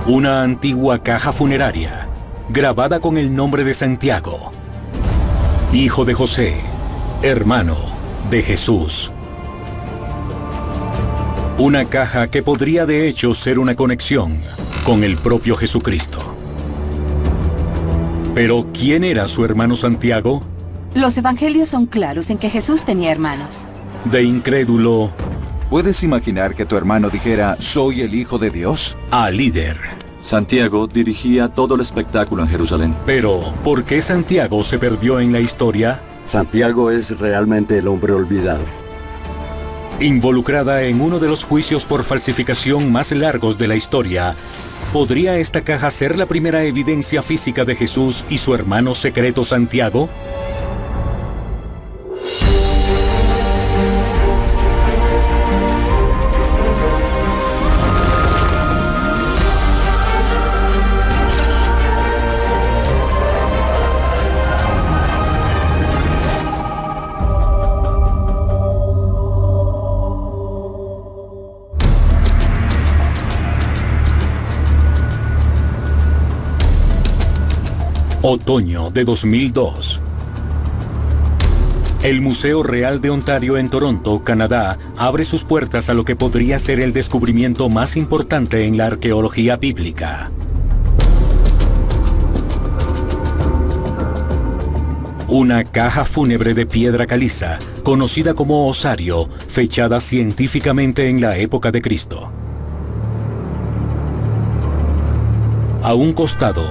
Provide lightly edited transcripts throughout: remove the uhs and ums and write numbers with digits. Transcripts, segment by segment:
Una antigua caja funeraria, grabada con el nombre de Santiago, hijo de José, hermano de Jesús. Una caja que podría de hecho ser una conexión con el propio Jesucristo. Pero, ¿quién era su hermano Santiago? Los evangelios son claros en que Jesús tenía hermanos. De incrédulo ¿Puedes imaginar que tu hermano dijera, soy el Hijo de Dios? a líder. Santiago dirigía todo el espectáculo en Jerusalén. Pero, ¿por qué Santiago se perdió en la historia? Santiago es realmente el hombre olvidado. Involucrada en uno de los juicios por falsificación más largos de la historia, ¿podría esta caja ser la primera evidencia física de Jesús y su hermano secreto Santiago? Otoño de 2002. El Museo Real de Ontario en Toronto, Canadá, abre sus puertas a lo que podría ser el descubrimiento más importante en la arqueología bíblica. Una caja fúnebre de piedra caliza, conocida como osario, fechada científicamente en la época de Cristo. A un costado,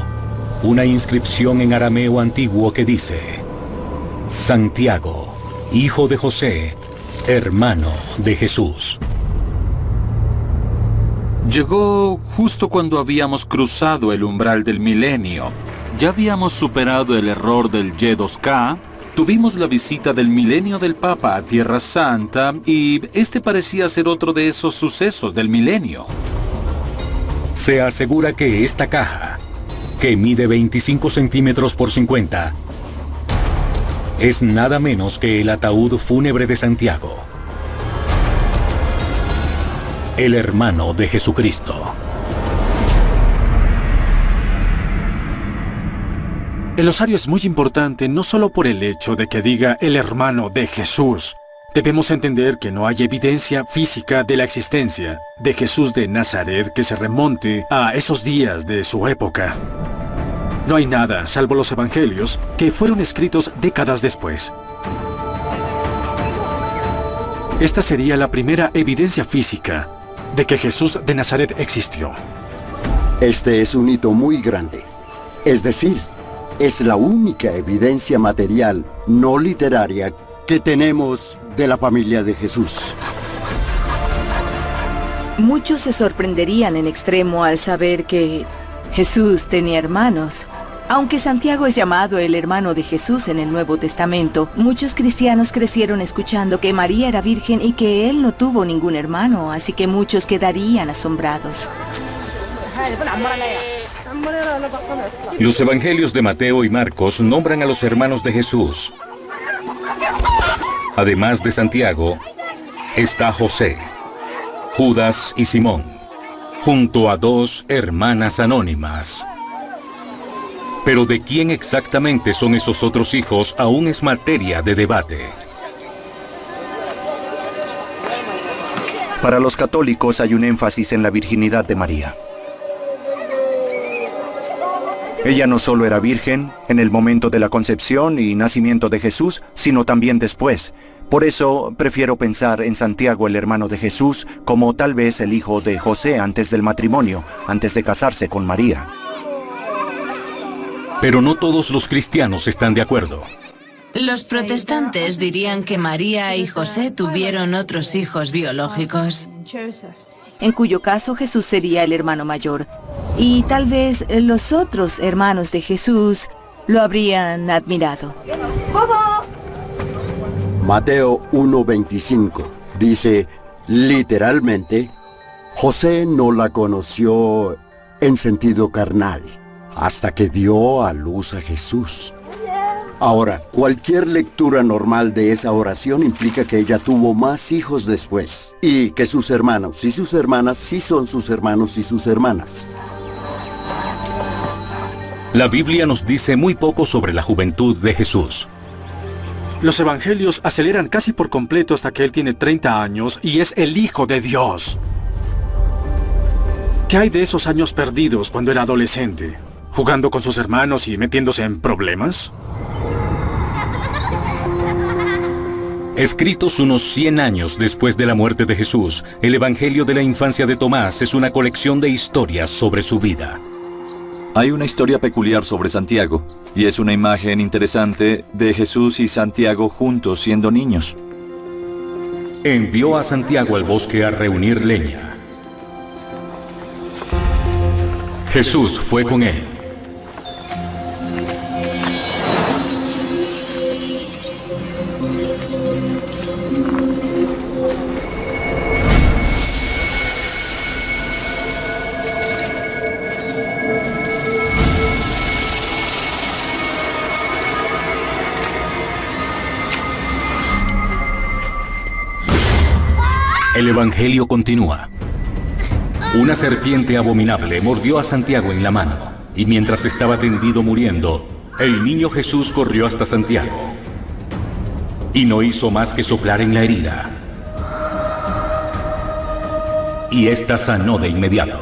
una inscripción en arameo antiguo que dice: Santiago, hijo de José, hermano de Jesús. Llegó justo cuando habíamos cruzado el umbral del milenio. Ya habíamos superado el error del Y2K, tuvimos la visita del milenio del Papa a Tierra Santa y este parecía ser otro de esos sucesos del milenio. Se asegura que esta caja, que mide 25 centímetros por 50, es nada menos que el ataúd fúnebre de Santiago, el hermano de Jesucristo. El osario es muy importante no solo por el hecho de que diga el hermano de Jesús. Debemos entender que no hay evidencia física de la existencia de Jesús de Nazaret que se remonte a esos días de su época. No hay nada, salvo los evangelios, que fueron escritos décadas después. Esta sería la primera evidencia física de que Jesús de Nazaret existió. Este es un hito muy grande. Es decir, es la única evidencia material, no literaria, que tenemos de la familia de Jesús. Muchos se sorprenderían en extremo al saber que Jesús tenía hermanos. Aunque Santiago es llamado el hermano de Jesús en el Nuevo Testamento, muchos cristianos crecieron escuchando que María era virgen y que él no tuvo ningún hermano, así que muchos quedarían asombrados. Los evangelios de Mateo y Marcos nombran a los hermanos de Jesús. Además de Santiago, está José, Judas y Simón, junto a dos hermanas anónimas. Pero de quién exactamente son esos otros hijos aún es materia de debate. Para los católicos hay un énfasis en la virginidad de María. Ella no solo era virgen en el momento de la concepción y nacimiento de Jesús, sino también después. Por eso prefiero pensar en Santiago, el hermano de Jesús, como tal vez el hijo de José antes del matrimonio, antes de casarse con María. Pero no todos los cristianos están de acuerdo. Los protestantes dirían que María y José tuvieron otros hijos biológicos, En cuyo caso Jesús sería el hermano mayor. Y tal vez los otros hermanos de Jesús lo habrían admirado. Mateo 1:25 dice, literalmente, José no la conoció en sentido carnal, hasta que dio a luz a Jesús. Ahora, cualquier lectura normal de esa oración implica que ella tuvo más hijos después, y que sus hermanos y sus hermanas sí son sus hermanos y sus hermanas. La Biblia nos dice muy poco sobre la juventud de Jesús. Los evangelios aceleran casi por completo hasta que él tiene 30 años y es el Hijo de Dios. ¿Qué hay de esos años perdidos cuando era adolescente? ¿Jugando con sus hermanos y metiéndose en problemas? Escritos unos 100 años después de la muerte de Jesús, el Evangelio de la infancia de Tomás es una colección de historias sobre su vida. Hay una historia peculiar sobre Santiago, y es una imagen interesante de Jesús y Santiago juntos siendo niños. Envió a Santiago al bosque a reunir leña. Jesús fue con él. El Evangelio continúa. Una serpiente abominable mordió a Santiago en la mano, y mientras estaba tendido muriendo, el niño Jesús corrió hasta Santiago, y no hizo más que soplar en la herida, y ésta sanó de inmediato.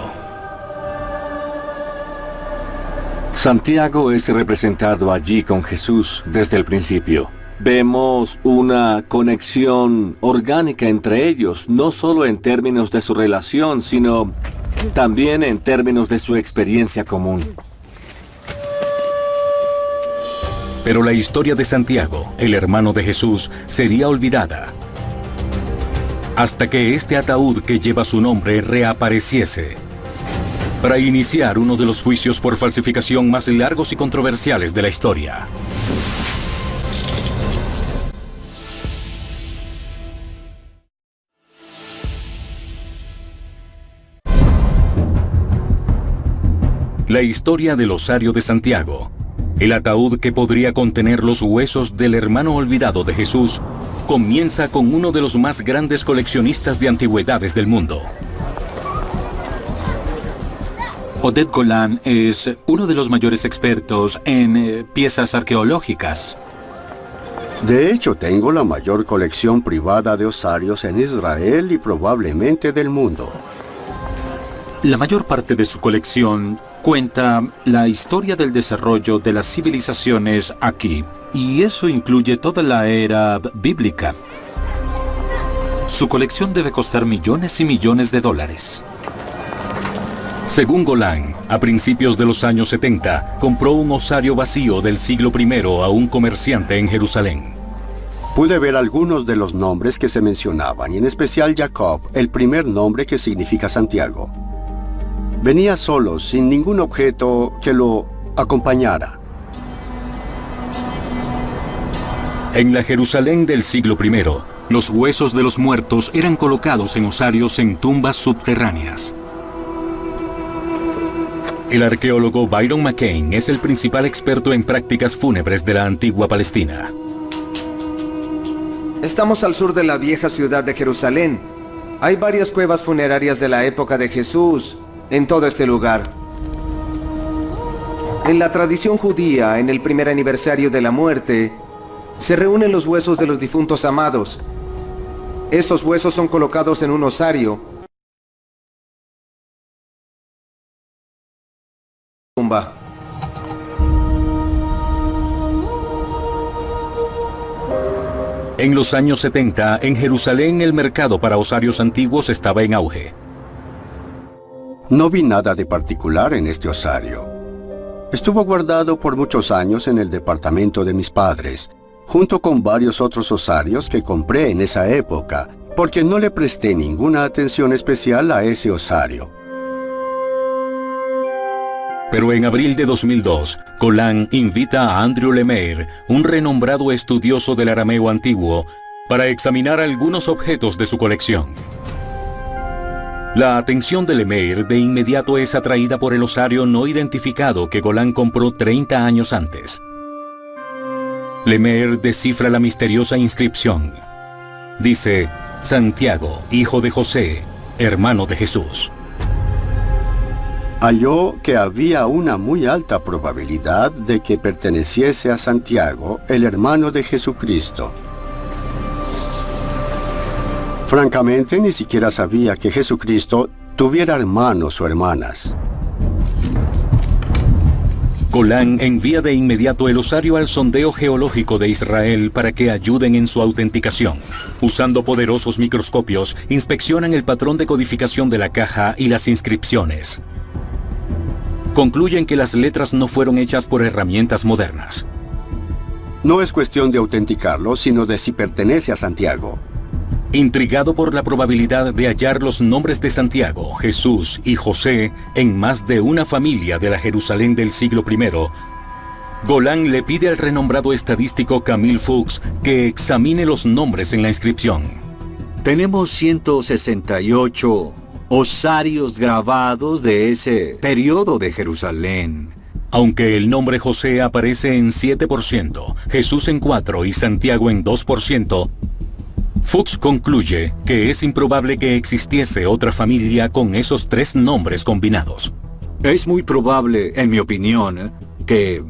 Santiago es representado allí con Jesús desde el principio. Vemos una conexión orgánica entre ellos, no solo en términos de su relación, sino también en términos de su experiencia común. Pero la historia de Santiago, el hermano de Jesús, sería olvidada hasta que este ataúd que lleva su nombre reapareciese para iniciar uno de los juicios por falsificación más largos y controversiales de la historia. La historia del osario de Santiago, el ataúd que podría contener los huesos del hermano olvidado de Jesús, comienza con uno de los más grandes coleccionistas de antigüedades del mundo. Oded Golan es uno de los mayores expertos en piezas arqueológicas. De hecho, tengo la mayor colección privada de osarios en Israel y probablemente del mundo. La mayor parte de su colección cuenta la historia del desarrollo de las civilizaciones aquí, y eso incluye toda la era bíblica. Su colección debe costar millones y millones de dólares. Según Golan, a principios de los años 70, compró un osario vacío del siglo I a un comerciante en Jerusalén. Pude ver algunos de los nombres que se mencionaban, y en especial Jacob, el primer nombre que significa Santiago. Venía solo, sin ningún objeto que lo acompañara. En la Jerusalén del siglo I, los huesos de los muertos eran colocados en osarios en tumbas subterráneas. El arqueólogo Byron McCain es el principal experto en prácticas fúnebres de la antigua Palestina. Estamos al sur de la vieja ciudad de Jerusalén. Hay varias cuevas funerarias de la época de Jesús en todo este lugar. En la tradición judía, en el primer aniversario de la muerte, se reúnen los huesos de los difuntos amados. Esos huesos son colocados en un osario. Tumba. En los años 70, en Jerusalén el mercado para osarios antiguos estaba en auge. No vi nada de particular en este osario. Estuvo guardado por muchos años en el departamento de mis padres, junto con varios otros osarios que compré en esa época, porque no le presté ninguna atención especial a ese osario. Pero en abril de 2002, Golan invita a Andrew Lemaitre, un renombrado estudioso del arameo antiguo, para examinar algunos objetos de su colección. La atención de Lemaitre de inmediato es atraída por el osario no identificado que Golan compró 30 años antes. Lemaitre descifra la misteriosa inscripción. Dice, Santiago, hijo de José, hermano de Jesús. halló que había una muy alta probabilidad de que perteneciese a Santiago, el hermano de Jesucristo. Francamente, ni siquiera sabía que Jesucristo tuviera hermanos o hermanas. Golán envía de inmediato el osario al sondeo geológico de Israel para que ayuden en su autenticación. Usando poderosos microscopios, inspeccionan el patrón de codificación de la caja y las inscripciones. Concluyen que las letras no fueron hechas por herramientas modernas. No es cuestión de autenticarlo, sino de si pertenece a Santiago. Intrigado por la probabilidad de hallar los nombres de Santiago, Jesús y José en más de una familia de la Jerusalén del siglo I, Golán le pide al renombrado estadístico Camille Fuchs que examine los nombres en la inscripción. Tenemos 168 osarios grabados de ese periodo de Jerusalén. Aunque el nombre José aparece en 7%, Jesús en 4% y Santiago en 2%, Fuchs concluye que es improbable que existiese otra familia con esos 3 nombres combinados. Es muy probable, en mi opinión, que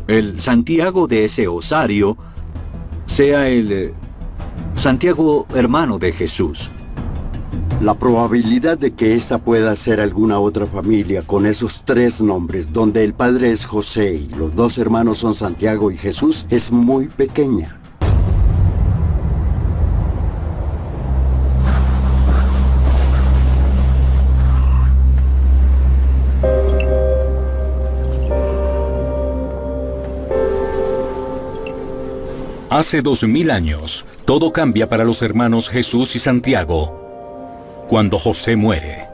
el Santiago de ese osario sea el Santiago hermano de Jesús. La probabilidad de que esta pueda ser alguna otra familia con esos 3 nombres, donde el padre es José y los 2 hermanos son Santiago y Jesús, es muy pequeña. Hace 2000 años, todo cambia para los hermanos Jesús y Santiago cuando José muere.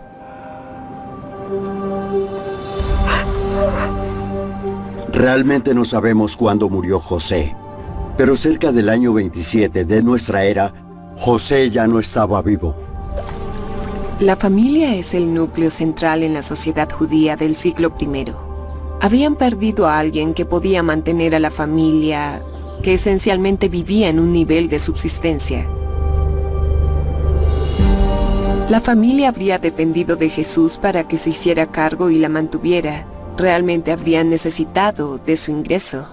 Realmente no sabemos cuándo murió José, pero cerca del año 27 de nuestra era, José ya no estaba vivo. La familia es el núcleo central en la sociedad judía del siglo I. Habían perdido a alguien que podía mantener a la familia, que esencialmente vivía en un nivel de subsistencia. La familia habría dependido de Jesús para que se hiciera cargo y la mantuviera. Realmente habrían necesitado de su ingreso.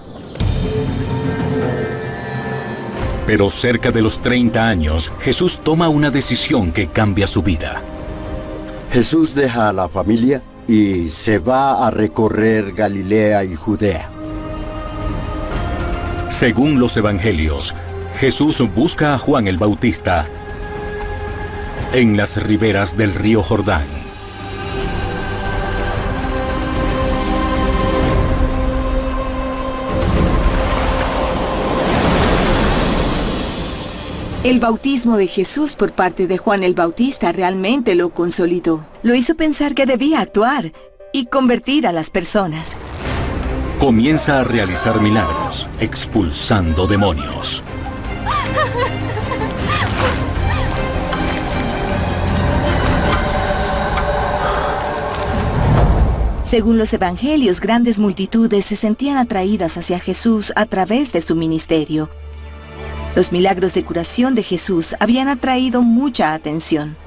Pero cerca de los 30 años, Jesús toma una decisión que cambia su vida. Jesús deja a la familia y se va a recorrer Galilea y Judea. Según los evangelios, Jesús busca a Juan el Bautista en las riberas del río Jordán. El bautismo de Jesús por parte de Juan el Bautista realmente lo consolidó. Lo hizo pensar que debía actuar y convertir a las personas. Comienza a realizar milagros, expulsando demonios. Según los evangelios, grandes multitudes se sentían atraídas hacia Jesús a través de su ministerio. Los milagros de curación de Jesús habían atraído mucha atención.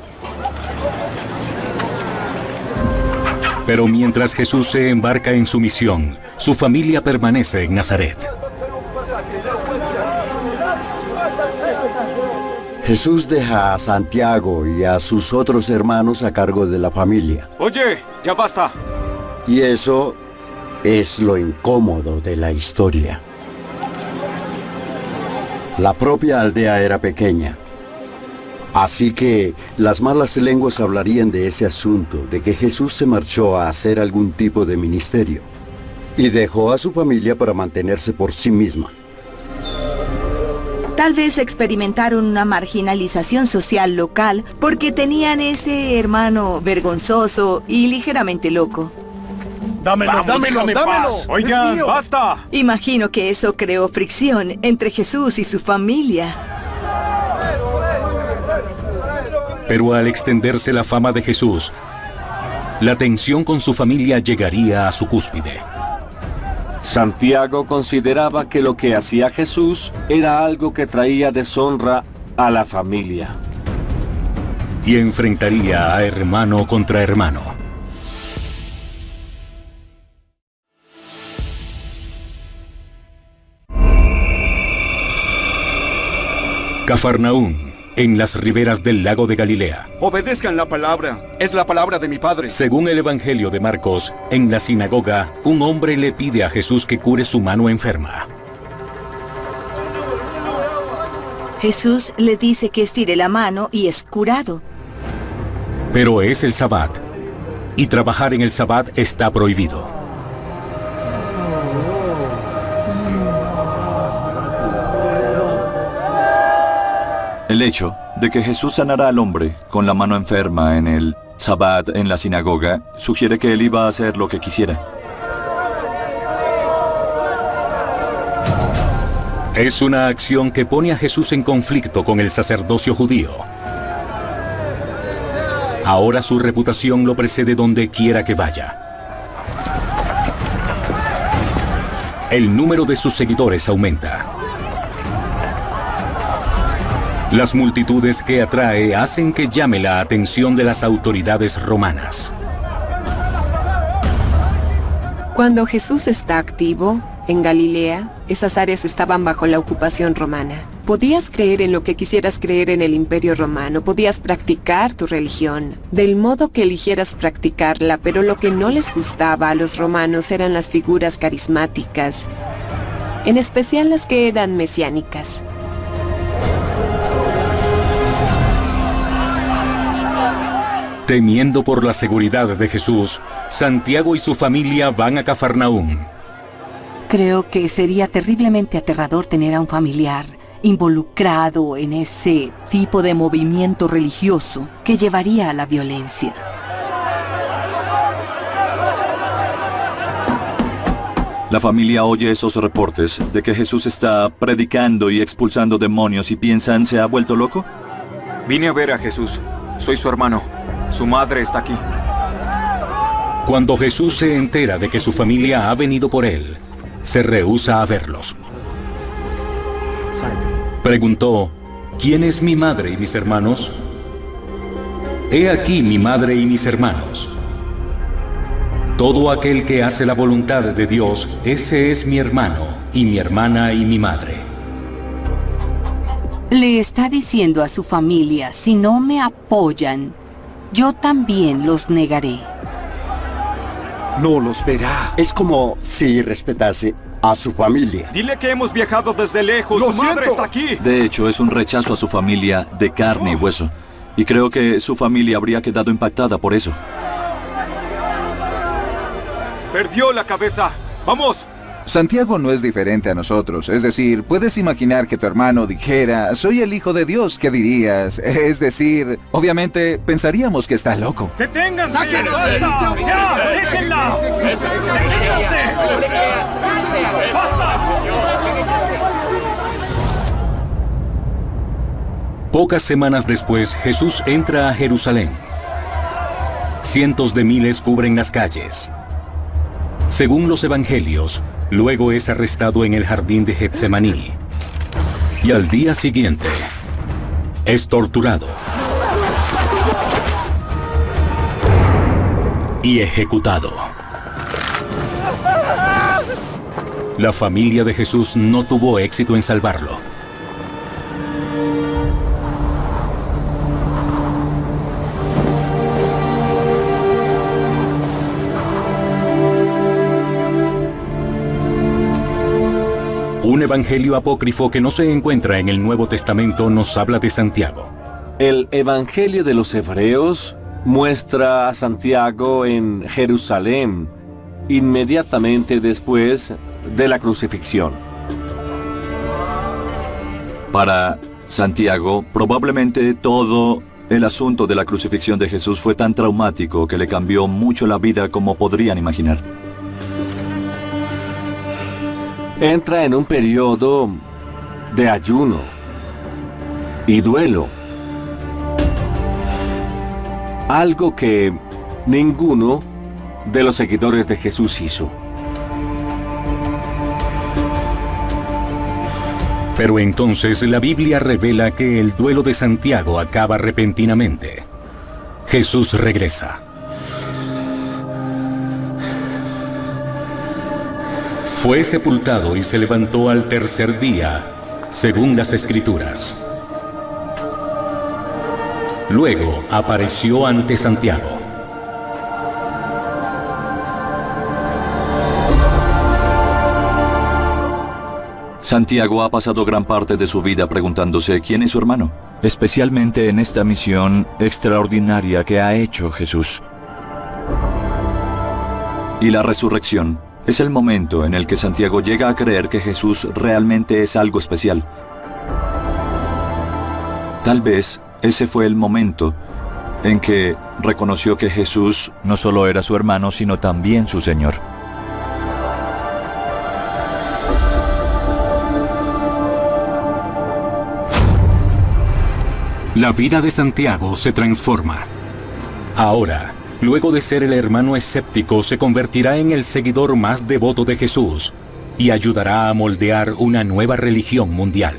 Pero mientras Jesús se embarca en su misión, su familia permanece en Nazaret. Jesús deja a Santiago y a sus otros hermanos a cargo de la familia. Oye, ya basta. Y eso es lo incómodo de la historia. La propia aldea era pequeña. Así que las malas lenguas hablarían de ese asunto, de que Jesús se marchó a hacer algún tipo de ministerio y dejó a su familia para mantenerse por sí misma. Tal vez experimentaron una marginalización social local porque tenían ese hermano vergonzoso y ligeramente loco. ¡Dámelo! Oigan, basta. Imagino que eso creó fricción entre Jesús y su familia. Pero al extenderse la fama de Jesús, la tensión con su familia llegaría a su cúspide. Santiago consideraba que lo que hacía Jesús era algo que traía deshonra a la familia. Y enfrentaría a hermano contra hermano. Cafarnaúm, en las riberas del lago de Galilea. Obedezcan la palabra. Es la palabra de mi Padre. Según el Evangelio de Marcos, en la sinagoga, un hombre le pide a Jesús que cure su mano enferma. Jesús le dice que estire la mano y es curado. Pero es el Sabbat, y trabajar en el Sabbat está prohibido. El hecho de que Jesús sanara al hombre con la mano enferma en el Sabbat en la sinagoga sugiere que él iba a hacer lo que quisiera. Es una acción que pone a Jesús en conflicto con el sacerdocio judío. Ahora su reputación lo precede donde quiera que vaya. El número de sus seguidores aumenta. Las multitudes que atrae hacen que llame la atención de las autoridades romanas. Cuando Jesús está activo, en Galilea, esas áreas estaban bajo la ocupación romana. Podías creer en lo que quisieras creer en el Imperio Romano, podías practicar tu religión, del modo que eligieras practicarla, pero lo que no les gustaba a los romanos eran las figuras carismáticas, en especial las que eran mesiánicas. Temiendo por la seguridad de Jesús, Santiago y su familia van a Cafarnaúm. Creo que sería terriblemente aterrador tener a un familiar involucrado en ese tipo de movimiento religioso que llevaría a la violencia. La familia oye esos reportes de que Jesús está predicando y expulsando demonios y piensan, ¿se ha vuelto loco? Vine a ver a Jesús. Soy su hermano. Su madre está aquí. Cuando Jesús se entera de que su familia ha venido por él, se rehúsa a verlos. Preguntó, ¿quién es mi madre y mis hermanos? He aquí mi madre y mis hermanos. Todo aquel que hace la voluntad de Dios, ese es mi hermano, y mi hermana y mi madre. Le está diciendo a su familia, si no me apoyan, yo también los negaré. No los verá. Es como si respetase a su familia. Dile que hemos viajado desde lejos. Su madre está aquí. De hecho, es un rechazo a su familia de carne y hueso. Y creo que su familia habría quedado impactada por eso. Perdió la cabeza. ¡Vamos! Santiago no es diferente a nosotros, es decir, puedes imaginar que tu hermano dijera, soy el hijo de Dios, ¿qué dirías? Es decir, obviamente pensaríamos que está loco. ¡Deténganse! ¡Basta! ¡Ya! ¡Déjenla! Pocas semanas después, Jesús entra a Jerusalén. Cientos de miles cubren las calles. Según los evangelios, luego es arrestado en el jardín de Getsemaní. Y al día siguiente, es torturado y ejecutado. La familia de Jesús no tuvo éxito en salvarlo. Un evangelio apócrifo que no se encuentra en el Nuevo Testamento nos habla de Santiago. El Evangelio de los Hebreos muestra a Santiago en Jerusalén, inmediatamente después de la crucifixión. Para Santiago, probablemente todo el asunto de la crucifixión de Jesús fue tan traumático que le cambió mucho la vida como podrían imaginar. Entra en un periodo de ayuno y duelo. Algo que ninguno de los seguidores de Jesús hizo. Pero entonces la Biblia revela que el duelo de Santiago acaba repentinamente. Jesús regresa. Fue sepultado y se levantó al tercer día, según las Escrituras. Luego apareció ante Santiago. Santiago ha pasado gran parte de su vida preguntándose quién es su hermano, especialmente en esta misión extraordinaria que ha hecho Jesús. Y la resurrección es el momento en el que Santiago llega a creer que Jesús realmente es algo especial. Tal vez ese fue el momento en que reconoció que Jesús no solo era su hermano, sino también su Señor. La vida de Santiago se transforma. Ahora, luego de ser el hermano escéptico, se convertirá en el seguidor más devoto de Jesús y ayudará a moldear una nueva religión mundial.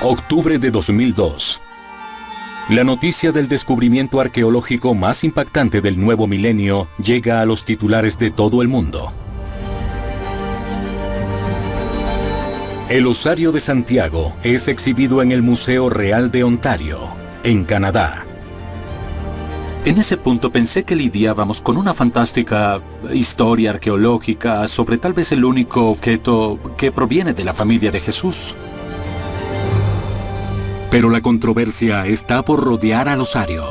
Octubre de 2002. La noticia del descubrimiento arqueológico más impactante del nuevo milenio llega a los titulares de todo el mundo. El osario de Santiago es exhibido en el Museo Real de Ontario, en Canadá. En ese punto pensé que lidiábamos con una fantástica historia arqueológica sobre tal vez el único objeto que proviene de la familia de Jesús. Pero la controversia está por rodear al osario.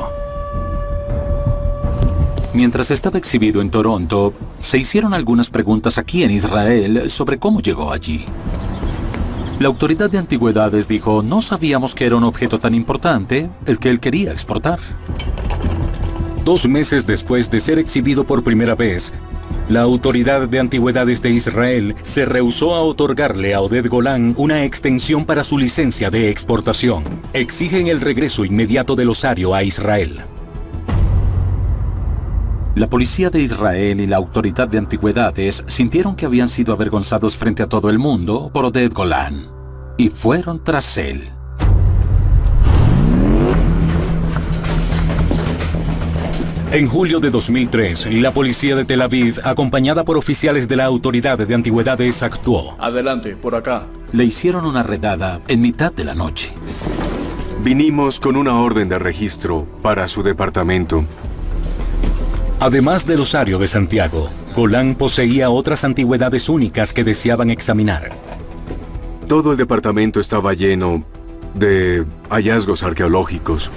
Mientras estaba exhibido en Toronto, se hicieron algunas preguntas aquí en Israel sobre cómo llegó allí. La autoridad de antigüedades dijo, no sabíamos que era un objeto tan importante el que él quería exportar. 2 meses después de ser exhibido por primera vez, la autoridad de antigüedades de Israel se rehusó a otorgarle a Oded Golan una extensión para su licencia de exportación. Exigen el regreso inmediato del osario a Israel. La policía de Israel y la autoridad de antigüedades sintieron que habían sido avergonzados frente a todo el mundo por Oded Golan y fueron tras él. En julio de 2003, la policía de Tel Aviv, acompañada por oficiales de la autoridad de antigüedades, actuó. Adelante, por acá. Le hicieron una redada en mitad de la noche. Vinimos con una orden de registro para su departamento. Además del osario de Santiago, Golan poseía otras antigüedades únicas que deseaban examinar. Todo el departamento estaba lleno de hallazgos arqueológicos.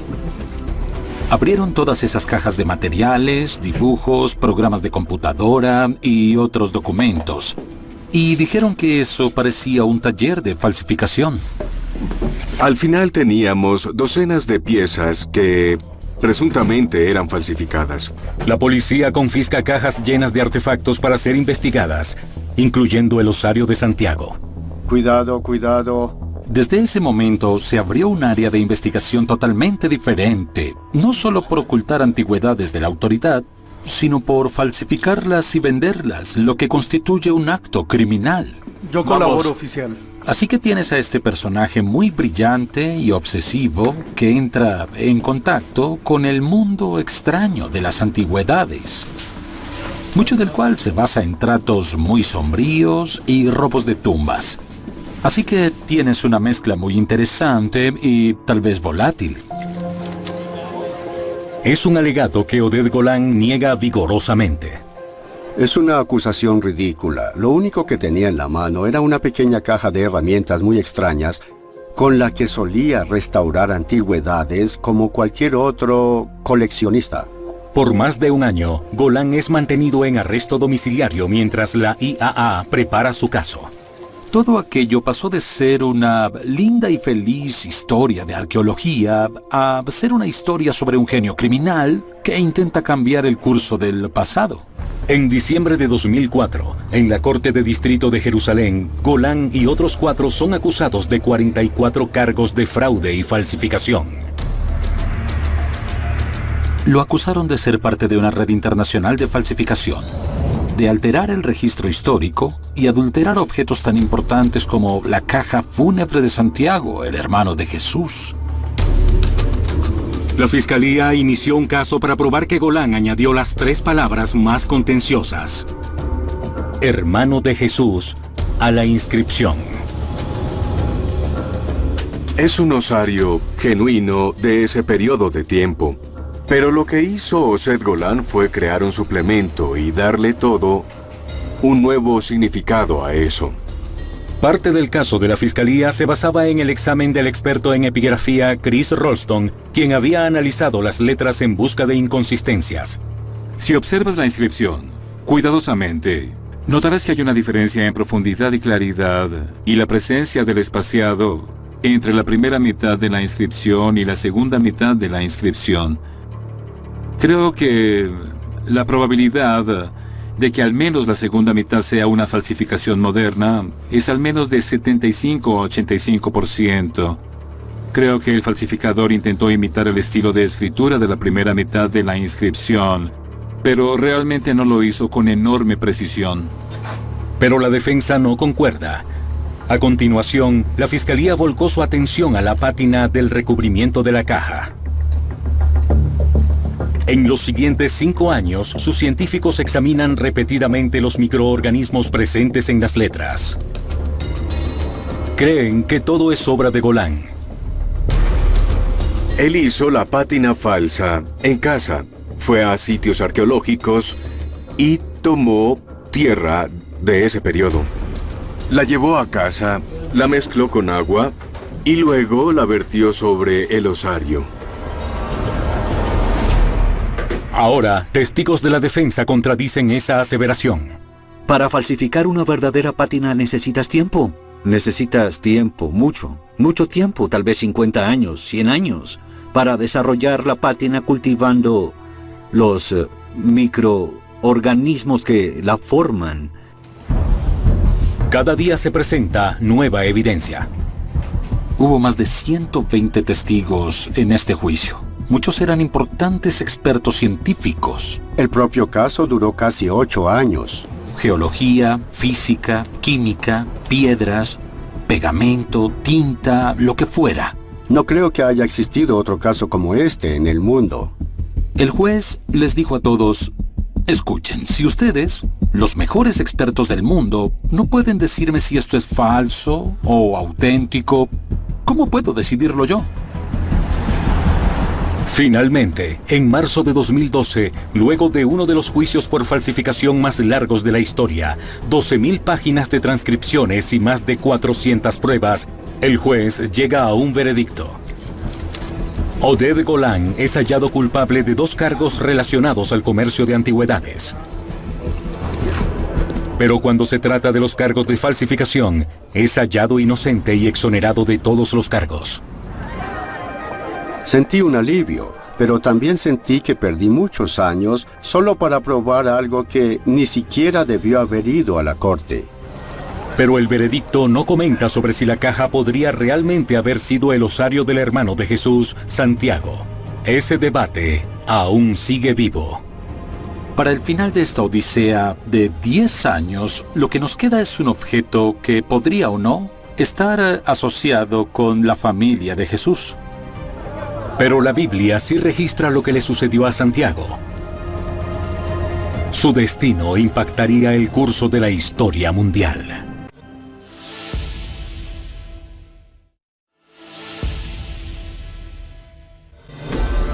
Abrieron todas esas cajas de materiales, dibujos, programas de computadora y otros documentos. Y dijeron que eso parecía un taller de falsificación. Al final teníamos docenas de piezas que presuntamente eran falsificadas. La policía confisca cajas llenas de artefactos para ser investigadas, incluyendo el osario de Santiago. Cuidado, cuidado. Desde ese momento se abrió un área de investigación totalmente diferente, no solo por ocultar antigüedades de la autoridad, sino por falsificarlas y venderlas, lo que constituye un acto criminal. Yo colaboro, oficial. Así que tienes a este personaje muy brillante y obsesivo que entra en contacto con el mundo extraño de las antigüedades, mucho del cual se basa en tratos muy sombríos y robos de tumbas. Así que tienes una mezcla muy interesante y tal vez volátil. Es un alegato que Oded Golan niega vigorosamente. Es una acusación ridícula. Lo único que tenía en la mano era una pequeña caja de herramientas muy extrañas con la que solía restaurar antigüedades como cualquier otro coleccionista. Por más de un año, Golan es mantenido en arresto domiciliario mientras la IAA prepara su caso. Todo aquello pasó de ser una linda y feliz historia de arqueología a ser una historia sobre un genio criminal que intenta cambiar el curso del pasado. En diciembre de 2004, en la Corte de Distrito de Jerusalén, Golan y otros 4 son acusados de 44 cargos de fraude y falsificación. Lo acusaron de ser parte de una red internacional de falsificación, de alterar el registro histórico y adulterar objetos tan importantes como la caja fúnebre de Santiago, el hermano de Jesús. La fiscalía inició un caso para probar que Golan añadió las 3 palabras más contenciosas: hermano de Jesús, a la inscripción. Es un osario genuino de ese periodo de tiempo. Pero lo que hizo Osed Golan fue crear un suplemento y darle todo un nuevo significado a eso. Parte del caso de la fiscalía se basaba en el examen del experto en epigrafía Chris Rolston, quien había analizado las letras en busca de inconsistencias. Si observas la inscripción cuidadosamente, notarás que hay una diferencia en profundidad y claridad y la presencia del espaciado entre la primera mitad de la inscripción y la segunda mitad de la inscripción. Creo que la probabilidad de que al menos la segunda mitad sea una falsificación moderna es al menos de 75 a 85%. Creo que el falsificador intentó imitar el estilo de escritura de la primera mitad de la inscripción, pero realmente no lo hizo con enorme precisión. Pero la defensa no concuerda. A continuación, la fiscalía volcó su atención a la pátina del recubrimiento de la caja. En los siguientes 5 años, sus científicos examinan repetidamente los microorganismos presentes en las letras. Creen que todo es obra de Golan. Él hizo la pátina falsa en casa, fue a sitios arqueológicos y tomó tierra de ese periodo. La llevó a casa, la mezcló con agua y luego la vertió sobre el osario. Ahora, testigos de la defensa contradicen esa aseveración. Para falsificar una verdadera pátina necesitas tiempo. Necesitas tiempo, mucho tiempo, tal vez 50 años, 100 años, para desarrollar la pátina cultivando los microorganismos que la forman. Cada día se presenta nueva evidencia. Hubo más de 120 testigos en este juicio. Muchos eran importantes expertos científicos. El propio caso duró casi 8 años. Geología, física, química, piedras, pegamento, tinta, lo que fuera. No creo que haya existido otro caso como este en el mundo. El juez les dijo a todos: escuchen, si ustedes, los mejores expertos del mundo, no pueden decirme si esto es falso o auténtico, ¿cómo puedo decidirlo yo? Finalmente, en marzo de 2012, luego de uno de los juicios por falsificación más largos de la historia, 12.000 páginas de transcripciones y más de 400 pruebas, el juez llega a un veredicto. Oded Golan es hallado culpable de 2 cargos relacionados al comercio de antigüedades. Pero cuando se trata de los cargos de falsificación, es hallado inocente y exonerado de todos los cargos. Sentí un alivio, pero también sentí que perdí muchos años solo para probar algo que ni siquiera debió haber ido a la corte. Pero el veredicto no comenta sobre si la caja podría realmente haber sido el osario del hermano de Jesús, Santiago. Ese debate aún sigue vivo. Para el final de esta odisea de 10 años, lo que nos queda es un objeto que podría o no estar asociado con la familia de Jesús. Pero la Biblia sí registra lo que le sucedió a Santiago. Su destino impactaría el curso de la historia mundial.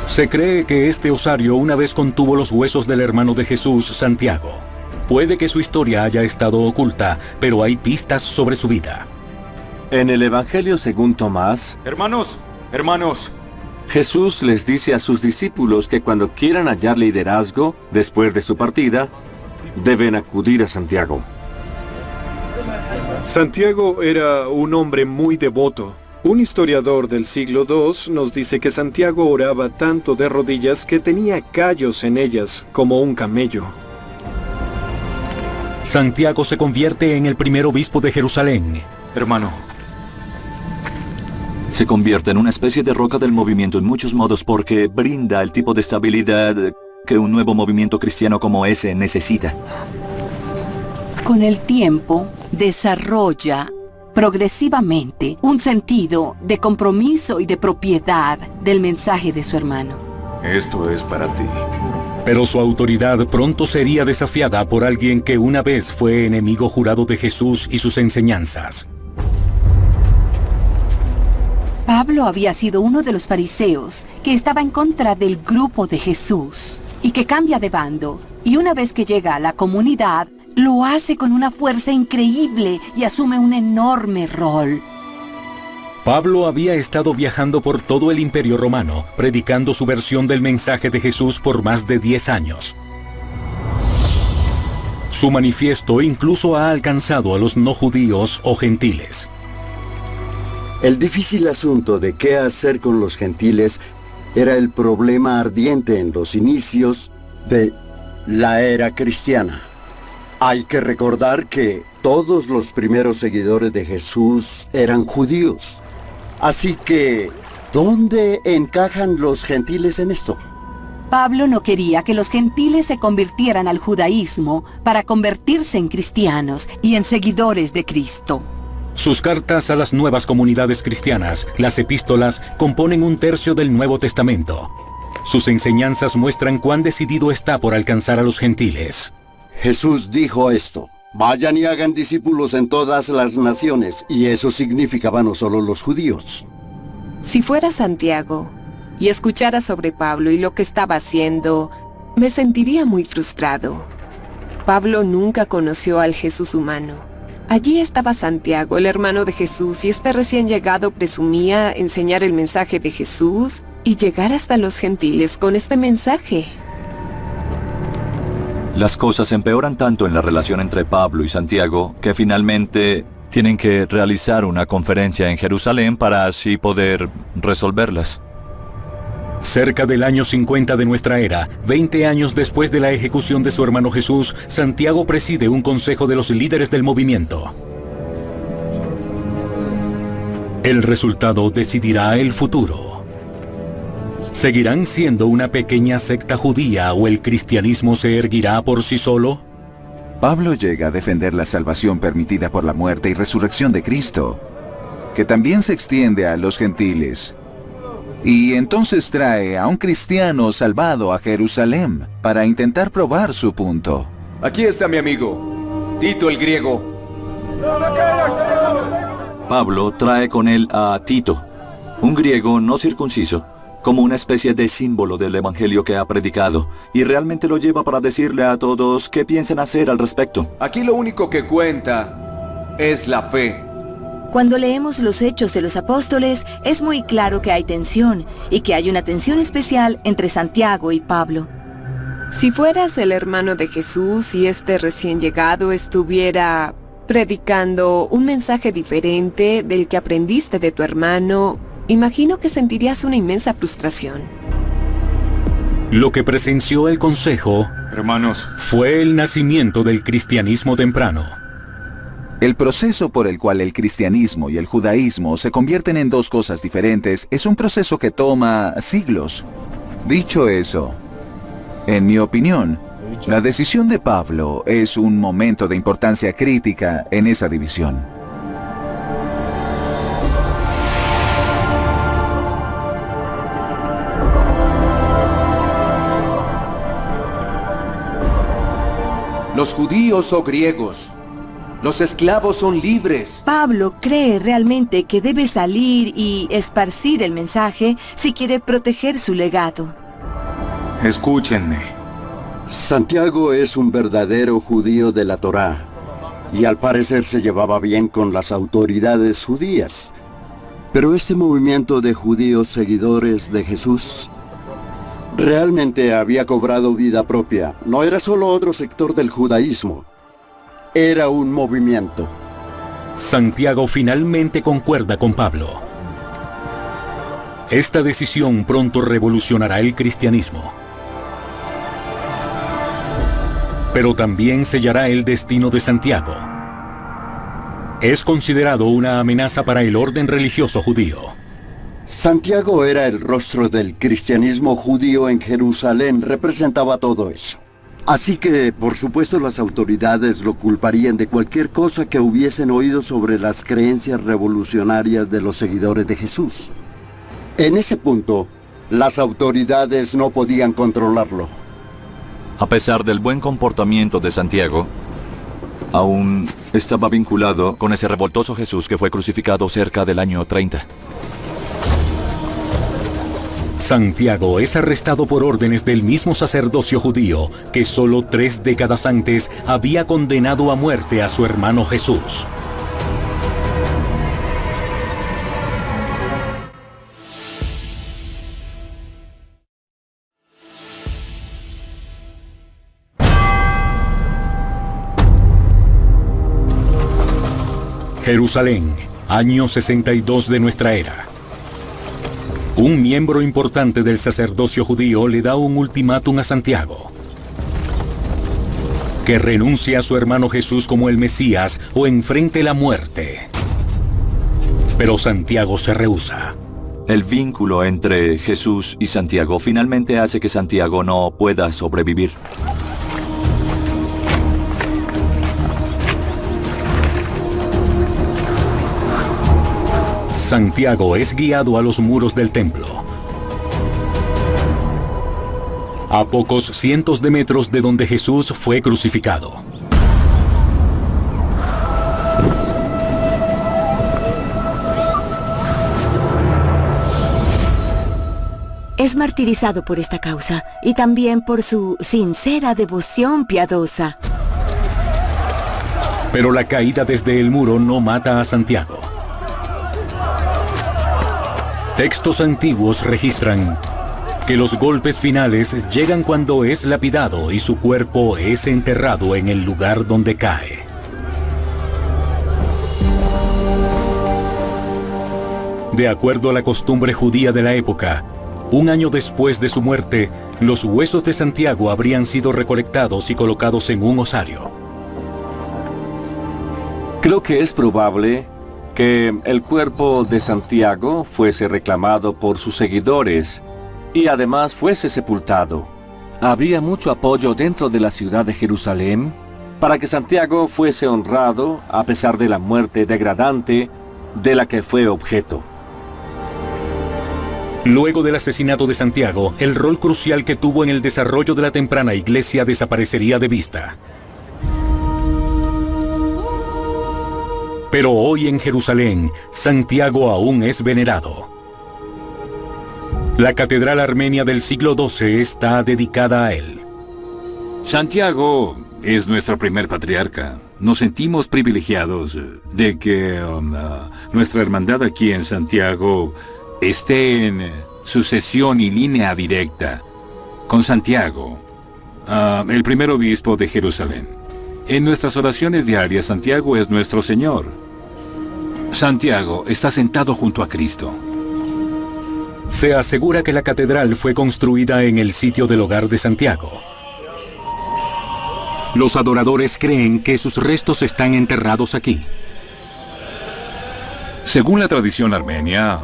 Se cree que este osario una vez contuvo los huesos del hermano de Jesús, Santiago. Puede que su historia haya estado oculta, pero hay pistas sobre su vida. En el Evangelio según Tomás, Hermanos, Jesús les dice a sus discípulos que cuando quieran hallar liderazgo después de su partida, deben acudir a Santiago. Santiago era un hombre muy devoto. Un historiador del siglo II nos dice que Santiago oraba tanto de rodillas que tenía callos en ellas, como un camello. Santiago se convierte en el primer obispo de Jerusalén. Hermano. Se convierte en una especie de roca del movimiento en muchos modos porque brinda el tipo de estabilidad que un nuevo movimiento cristiano como ese necesita. Con el tiempo, desarrolla progresivamente un sentido de compromiso y de propiedad del mensaje de su hermano. Esto es para ti. Pero su autoridad pronto sería desafiada por alguien que una vez fue enemigo jurado de Jesús y sus enseñanzas. Pablo había sido uno de los fariseos que estaba en contra del grupo de Jesús y que cambia de bando. Y una vez que llega a la comunidad, lo hace con una fuerza increíble y asume un enorme rol. Pablo había estado viajando por todo el Imperio Romano, predicando su versión del mensaje de Jesús por más de 10 años. Su manifiesto incluso ha alcanzado a los no judíos o gentiles. El difícil asunto de qué hacer con los gentiles era el problema ardiente en los inicios de la era cristiana. Hay que recordar que todos los primeros seguidores de Jesús eran judíos. Así que, ¿dónde encajan los gentiles en esto? Pablo no quería que los gentiles se convirtieran al judaísmo para convertirse en cristianos y en seguidores de Cristo. Sus cartas a las nuevas comunidades cristianas, las epístolas, componen 1/3 del Nuevo Testamento. Sus enseñanzas muestran cuán decidido está por alcanzar a los gentiles. Jesús dijo esto: vayan y hagan discípulos en todas las naciones, y eso significaba no solo los judíos. Si fuera Santiago y escuchara sobre Pablo y lo que estaba haciendo, me sentiría muy frustrado. Pablo nunca conoció al Jesús humano. Allí estaba Santiago, el hermano de Jesús, y este recién llegado presumía enseñar el mensaje de Jesús y llegar hasta los gentiles con este mensaje. Las cosas empeoran tanto en la relación entre Pablo y Santiago que finalmente tienen que realizar una conferencia en Jerusalén para así poder resolverlas. Cerca del año 50 de nuestra era, 20 años después de la ejecución de su hermano Jesús, Santiago preside un consejo de los líderes del movimiento. El resultado decidirá el futuro. ¿Seguirán siendo una pequeña secta judía o el cristianismo se erguirá por sí solo? Pablo llega a defender la salvación permitida por la muerte y resurrección de Cristo, que también se extiende a los gentiles. Y entonces trae a un cristiano salvado a Jerusalén para intentar probar su punto. Aquí está mi amigo, Tito el griego. Pablo trae con él a Tito, un griego no circunciso, como una especie de símbolo del evangelio que ha predicado, y realmente lo lleva para decirle a todos qué piensan hacer al respecto. Aquí lo único que cuenta es la fe. Cuando leemos los Hechos de los Apóstoles, es muy claro que hay tensión, y que hay una tensión especial entre Santiago y Pablo. Si fueras el hermano de Jesús y este recién llegado estuviera predicando un mensaje diferente del que aprendiste de tu hermano, imagino que sentirías una inmensa frustración. Lo que presenció el consejo, hermanos, fue el nacimiento del cristianismo temprano. El proceso por el cual el cristianismo y el judaísmo se convierten en dos cosas diferentes es un proceso que toma siglos. Dicho eso, en mi opinión, la decisión de Pablo es un momento de importancia crítica en esa división. Los judíos o griegos, los esclavos son libres. Pablo cree realmente que debe salir y esparcir el mensaje si quiere proteger su legado. Escúchenme. Santiago es un verdadero judío de la Torá, y al parecer se llevaba bien con las autoridades judías. Pero este movimiento de judíos seguidores de Jesús realmente había cobrado vida propia. No era solo otro sector del judaísmo, era un movimiento. Santiago finalmente concuerda con Pablo. Esta decisión pronto revolucionará el cristianismo. Pero también sellará el destino de Santiago. Es considerado una amenaza para el orden religioso judío. Santiago era el rostro del cristianismo judío en Jerusalén, representaba todo eso. Así que, por supuesto, las autoridades lo culparían de cualquier cosa que hubiesen oído sobre las creencias revolucionarias de los seguidores de Jesús. En ese punto, las autoridades no podían controlarlo. A pesar del buen comportamiento de Santiago, aún estaba vinculado con ese revoltoso Jesús que fue crucificado cerca del año 30. Santiago es arrestado por órdenes del mismo sacerdocio judío que solo 3 décadas antes había condenado a muerte a su hermano Jesús. Jerusalén, año 62 de nuestra era. Un miembro importante del sacerdocio judío le da un ultimátum a Santiago: que renuncie a su hermano Jesús como el Mesías o enfrente la muerte. Pero Santiago se rehúsa. El vínculo entre Jesús y Santiago finalmente hace que Santiago no pueda sobrevivir. Santiago es guiado a los muros del templo. A pocos cientos de metros de donde Jesús fue crucificado. Es martirizado por esta causa y también por su sincera devoción piadosa. Pero la caída desde el muro no mata a Santiago. Textos antiguos registran que los golpes finales llegan cuando es lapidado y su cuerpo es enterrado en el lugar donde cae. De acuerdo a la costumbre judía de la época, un año después de su muerte, los huesos de Santiago habrían sido recolectados y colocados en un osario. Creo que es probable que el cuerpo de Santiago fuese reclamado por sus seguidores y además fuese sepultado. Habría mucho apoyo dentro de la ciudad de Jerusalén para que Santiago fuese honrado a pesar de la muerte degradante de la que fue objeto. Luego del asesinato de Santiago, el rol crucial que tuvo en el desarrollo de la temprana iglesia desaparecería de vista. Pero hoy en Jerusalén, Santiago aún es venerado. La catedral armenia del siglo XII está dedicada a él. Santiago es nuestro primer patriarca. Nos sentimos privilegiados de que nuestra hermandad aquí en Santiago esté en sucesión y línea directa con Santiago, el primer obispo de Jerusalén. En nuestras oraciones diarias, Santiago es nuestro Señor. Santiago está sentado junto a Cristo. Se asegura que la catedral fue construida en el sitio del hogar de Santiago. Los adoradores creen que sus restos están enterrados aquí. Según la tradición armenia,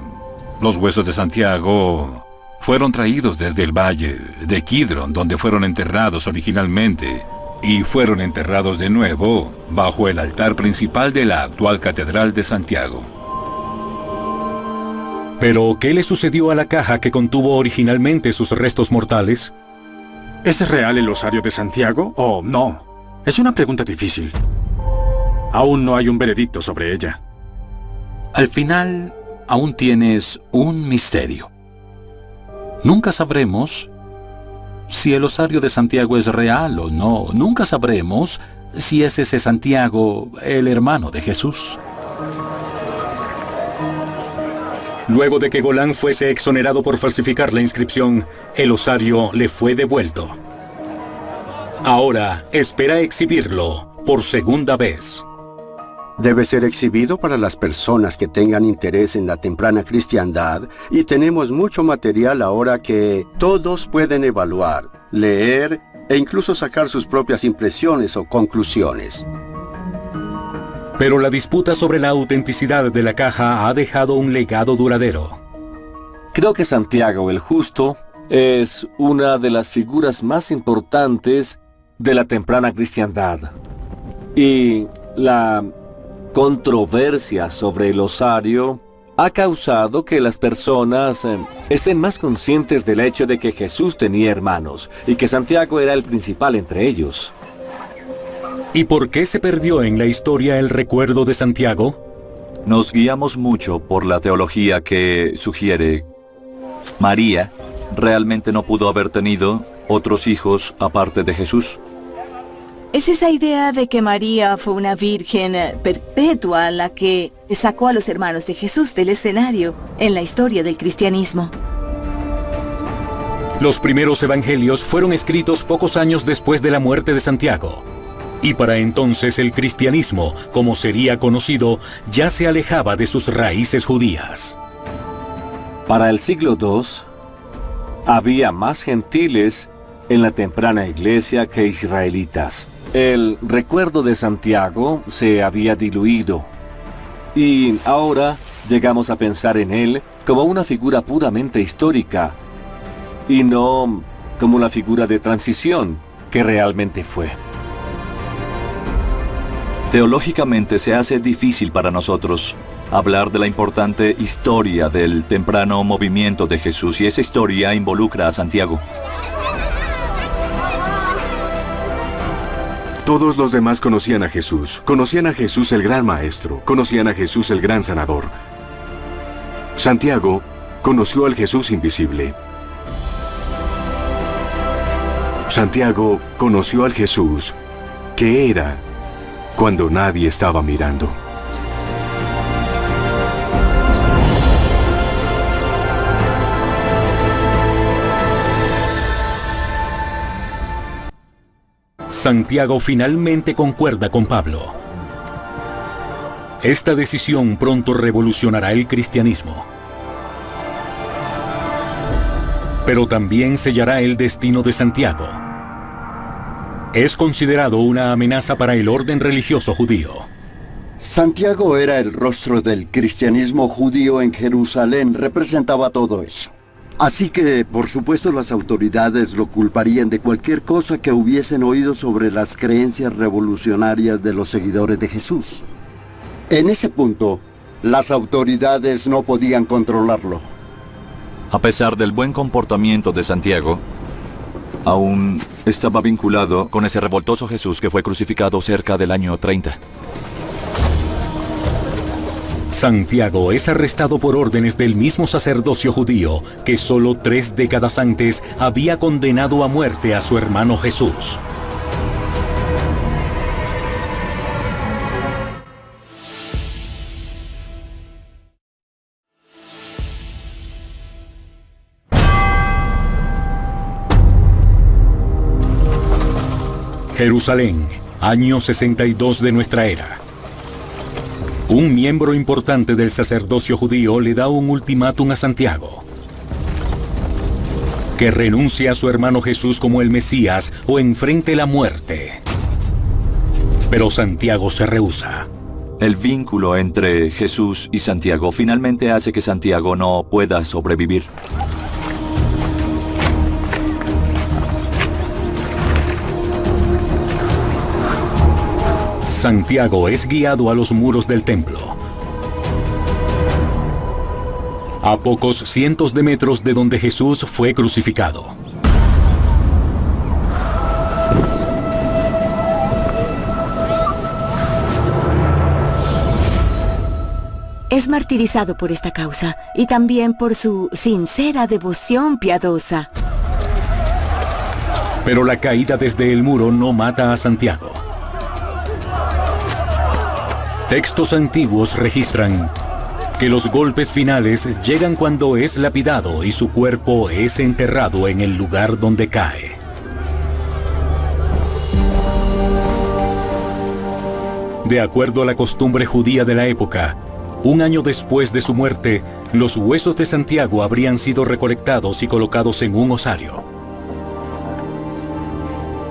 los huesos de Santiago fueron traídos desde el valle de Kidron, donde fueron enterrados originalmente, y fueron enterrados de nuevo bajo el altar principal de la actual Catedral de Santiago. ¿Pero qué le sucedió a la caja que contuvo originalmente sus restos mortales? ¿Es real el osario de Santiago o no? Es una pregunta difícil. Aún no hay un veredicto sobre ella. Al final, aún tienes un misterio. Nunca sabremos si el osario de Santiago es real o no. Nunca sabremos si es ese Santiago el hermano de Jesús. Luego de que Golán fuese exonerado por falsificar la inscripción, el osario le fue devuelto. Ahora espera exhibirlo por segunda vez. Debe ser exhibido para las personas que tengan interés en la temprana cristiandad, y tenemos mucho material ahora que todos pueden evaluar, leer e incluso sacar sus propias impresiones o conclusiones. Pero la disputa sobre la autenticidad de la caja ha dejado un legado duradero. Creo que Santiago el Justo es una de las figuras más importantes de la temprana cristiandad. Y la controversia sobre el osario ha causado que las personas estén más conscientes del hecho de que Jesús tenía hermanos y que Santiago era el principal entre ellos. ¿Y por qué se perdió en la historia el recuerdo de Santiago? Nos guiamos mucho por la teología que sugiere María realmente no pudo haber tenido otros hijos aparte de Jesús. Es esa idea de que María fue una virgen perpetua la que sacó a los hermanos de Jesús del escenario en la historia del cristianismo. Los primeros evangelios fueron escritos pocos años después de la muerte de Santiago. Y para entonces el cristianismo, como sería conocido, ya se alejaba de sus raíces judías. Para el siglo II, había más gentiles en la temprana iglesia que israelitas. El recuerdo de Santiago se había diluido y ahora llegamos a pensar en él como una figura puramente histórica y no como la figura de transición que realmente fue. Teológicamente se hace difícil para nosotros hablar de la importante historia del temprano movimiento de Jesús, y esa historia involucra a Santiago. Todos los demás conocían a Jesús el gran maestro, conocían a Jesús el gran sanador. Santiago conoció al Jesús invisible. Santiago conoció al Jesús que era cuando nadie estaba mirando. Santiago finalmente concuerda con Pablo. Esta decisión pronto revolucionará el cristianismo. Pero también sellará el destino de Santiago. Es considerado una amenaza para el orden religioso judío. Santiago era el rostro del cristianismo judío en Jerusalén, representaba todo eso. Así que, por supuesto, las autoridades lo culparían de cualquier cosa que hubiesen oído sobre las creencias revolucionarias de los seguidores de Jesús. En ese punto, las autoridades no podían controlarlo. A pesar del buen comportamiento de Santiago, aún estaba vinculado con ese revoltoso Jesús que fue crucificado cerca del año 30. Santiago es arrestado por órdenes del mismo sacerdocio judío que solo 3 décadas antes había condenado a muerte a su hermano Jesús. Jerusalén, año 62 de nuestra era. Un miembro importante del sacerdocio judío le da un ultimátum a Santiago: que renuncie a su hermano Jesús como el Mesías o enfrente la muerte. Pero Santiago se rehúsa. El vínculo entre Jesús y Santiago finalmente hace que Santiago no pueda sobrevivir. Santiago es guiado a los muros del templo. A pocos cientos de metros de donde Jesús fue crucificado. Es martirizado por esta causa y también por su sincera devoción piadosa. Pero la caída desde el muro no mata a Santiago. Textos antiguos registran que los golpes finales llegan cuando es lapidado y su cuerpo es enterrado en el lugar donde cae. De acuerdo a la costumbre judía de la época, un año después de su muerte, los huesos de Santiago habrían sido recolectados y colocados en un osario.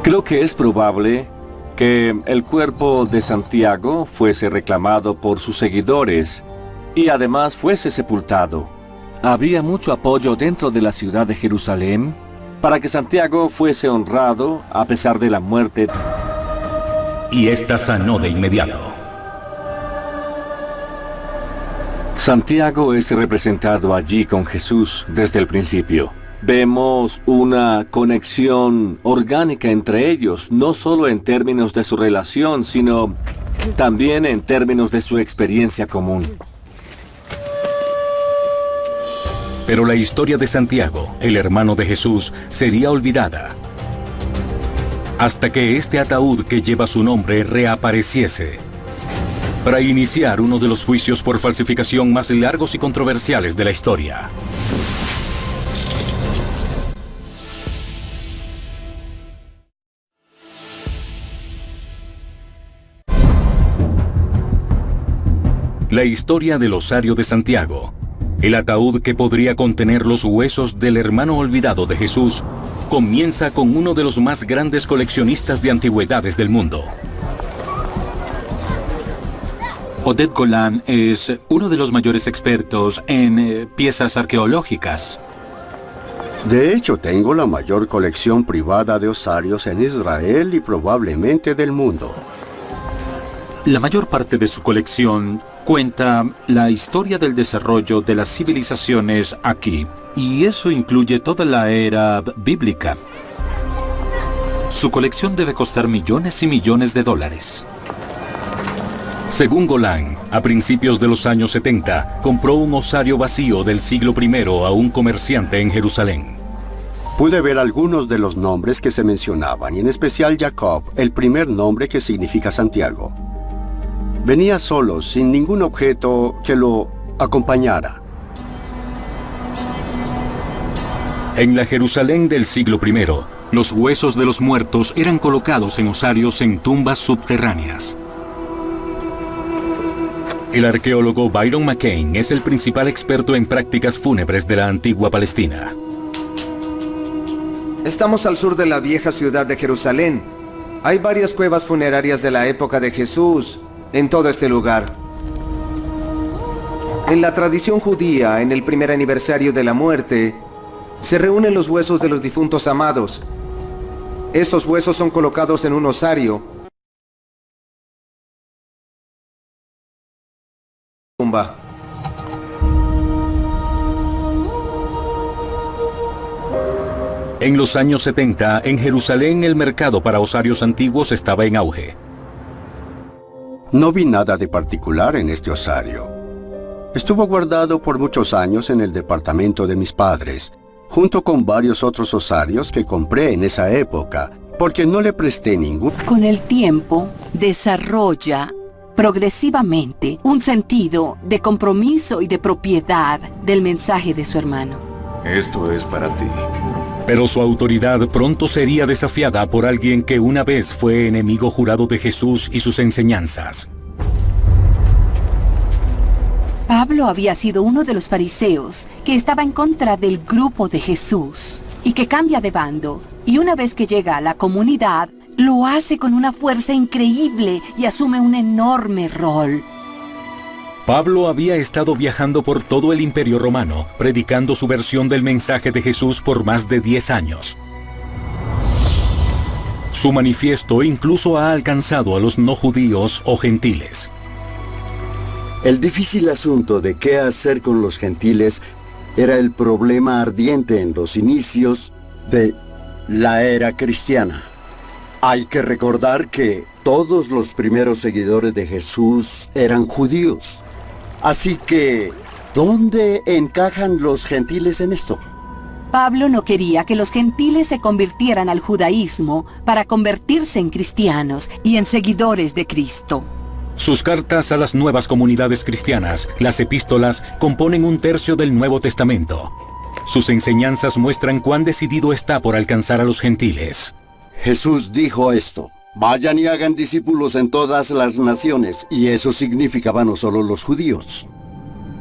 Creo que es probable que el cuerpo de Santiago fuese reclamado por sus seguidores y además fuese sepultado. Había mucho apoyo dentro de la ciudad de Jerusalén para que Santiago fuese honrado a pesar de la muerte. Y ésta sanó de inmediato. Santiago es representado allí con Jesús desde el principio. Vemos una conexión orgánica entre ellos, no solo en términos de su relación, sino también en términos de su experiencia común. Pero la historia de Santiago, el hermano de Jesús, sería olvidada hasta que este ataúd que lleva su nombre reapareciese para iniciar uno de los juicios por falsificación más largos y controversiales de la historia. La historia del osario de Santiago, el ataúd que podría contener los huesos del hermano olvidado de Jesús, comienza con uno de los más grandes coleccionistas de antigüedades del mundo. Oded Golan es uno de los mayores expertos en piezas arqueológicas. De hecho, tengo la mayor colección privada de osarios en Israel y probablemente del mundo. La mayor parte de su colección cuenta la historia del desarrollo de las civilizaciones aquí, y eso incluye toda la era bíblica. Su colección debe costar millones y millones de dólares. Según Golan, a principios de los años 70, compró un osario vacío del siglo I a un comerciante en Jerusalén. Pude ver algunos de los nombres que se mencionaban, y en especial Jacob, el primer nombre que significa Santiago. Venía solo, sin ningún objeto que lo acompañara. En la Jerusalén del siglo I, los huesos de los muertos eran colocados en osarios en tumbas subterráneas. El arqueólogo Byron McCain es el principal experto en prácticas fúnebres de la antigua Palestina. Estamos al sur de la vieja ciudad de Jerusalén. Hay varias cuevas funerarias de la época de Jesús en todo este lugar. En la tradición judía, en el primer aniversario de la muerte, se reúnen los huesos de los difuntos amados. Estos huesos son colocados en un osario. Tumba. En los años 70, en Jerusalén, el mercado para osarios antiguos estaba en auge. No vi nada de particular en este osario. Estuvo guardado por muchos años en el departamento de mis padres, junto con varios otros osarios que compré en esa época, porque no le presté ningún... Con el tiempo, desarrolla progresivamente un sentido de compromiso y de propiedad del mensaje de su hermano. Esto es para ti. Pero su autoridad pronto sería desafiada por alguien que una vez fue enemigo jurado de Jesús y sus enseñanzas. Pablo había sido uno de los fariseos que estaba en contra del grupo de Jesús y que cambia de bando, y una vez que llega a la comunidad, lo hace con una fuerza increíble y asume un enorme rol. Pablo había estado viajando por todo el Imperio Romano, predicando su versión del mensaje de Jesús por más de 10 años. Su manifiesto incluso ha alcanzado a los no judíos o gentiles. El difícil asunto de qué hacer con los gentiles era el problema ardiente en los inicios de la era cristiana. Hay que recordar que todos los primeros seguidores de Jesús eran judíos. Así que, ¿dónde encajan los gentiles en esto? Pablo no quería que los gentiles se convirtieran al judaísmo para convertirse en cristianos y en seguidores de Cristo. Sus cartas a las nuevas comunidades cristianas, las epístolas, componen un tercio del Nuevo Testamento. Sus enseñanzas muestran cuán decidido está por alcanzar a los gentiles. Jesús dijo esto: vayan y hagan discípulos en todas las naciones, y eso significaba no solo los judíos.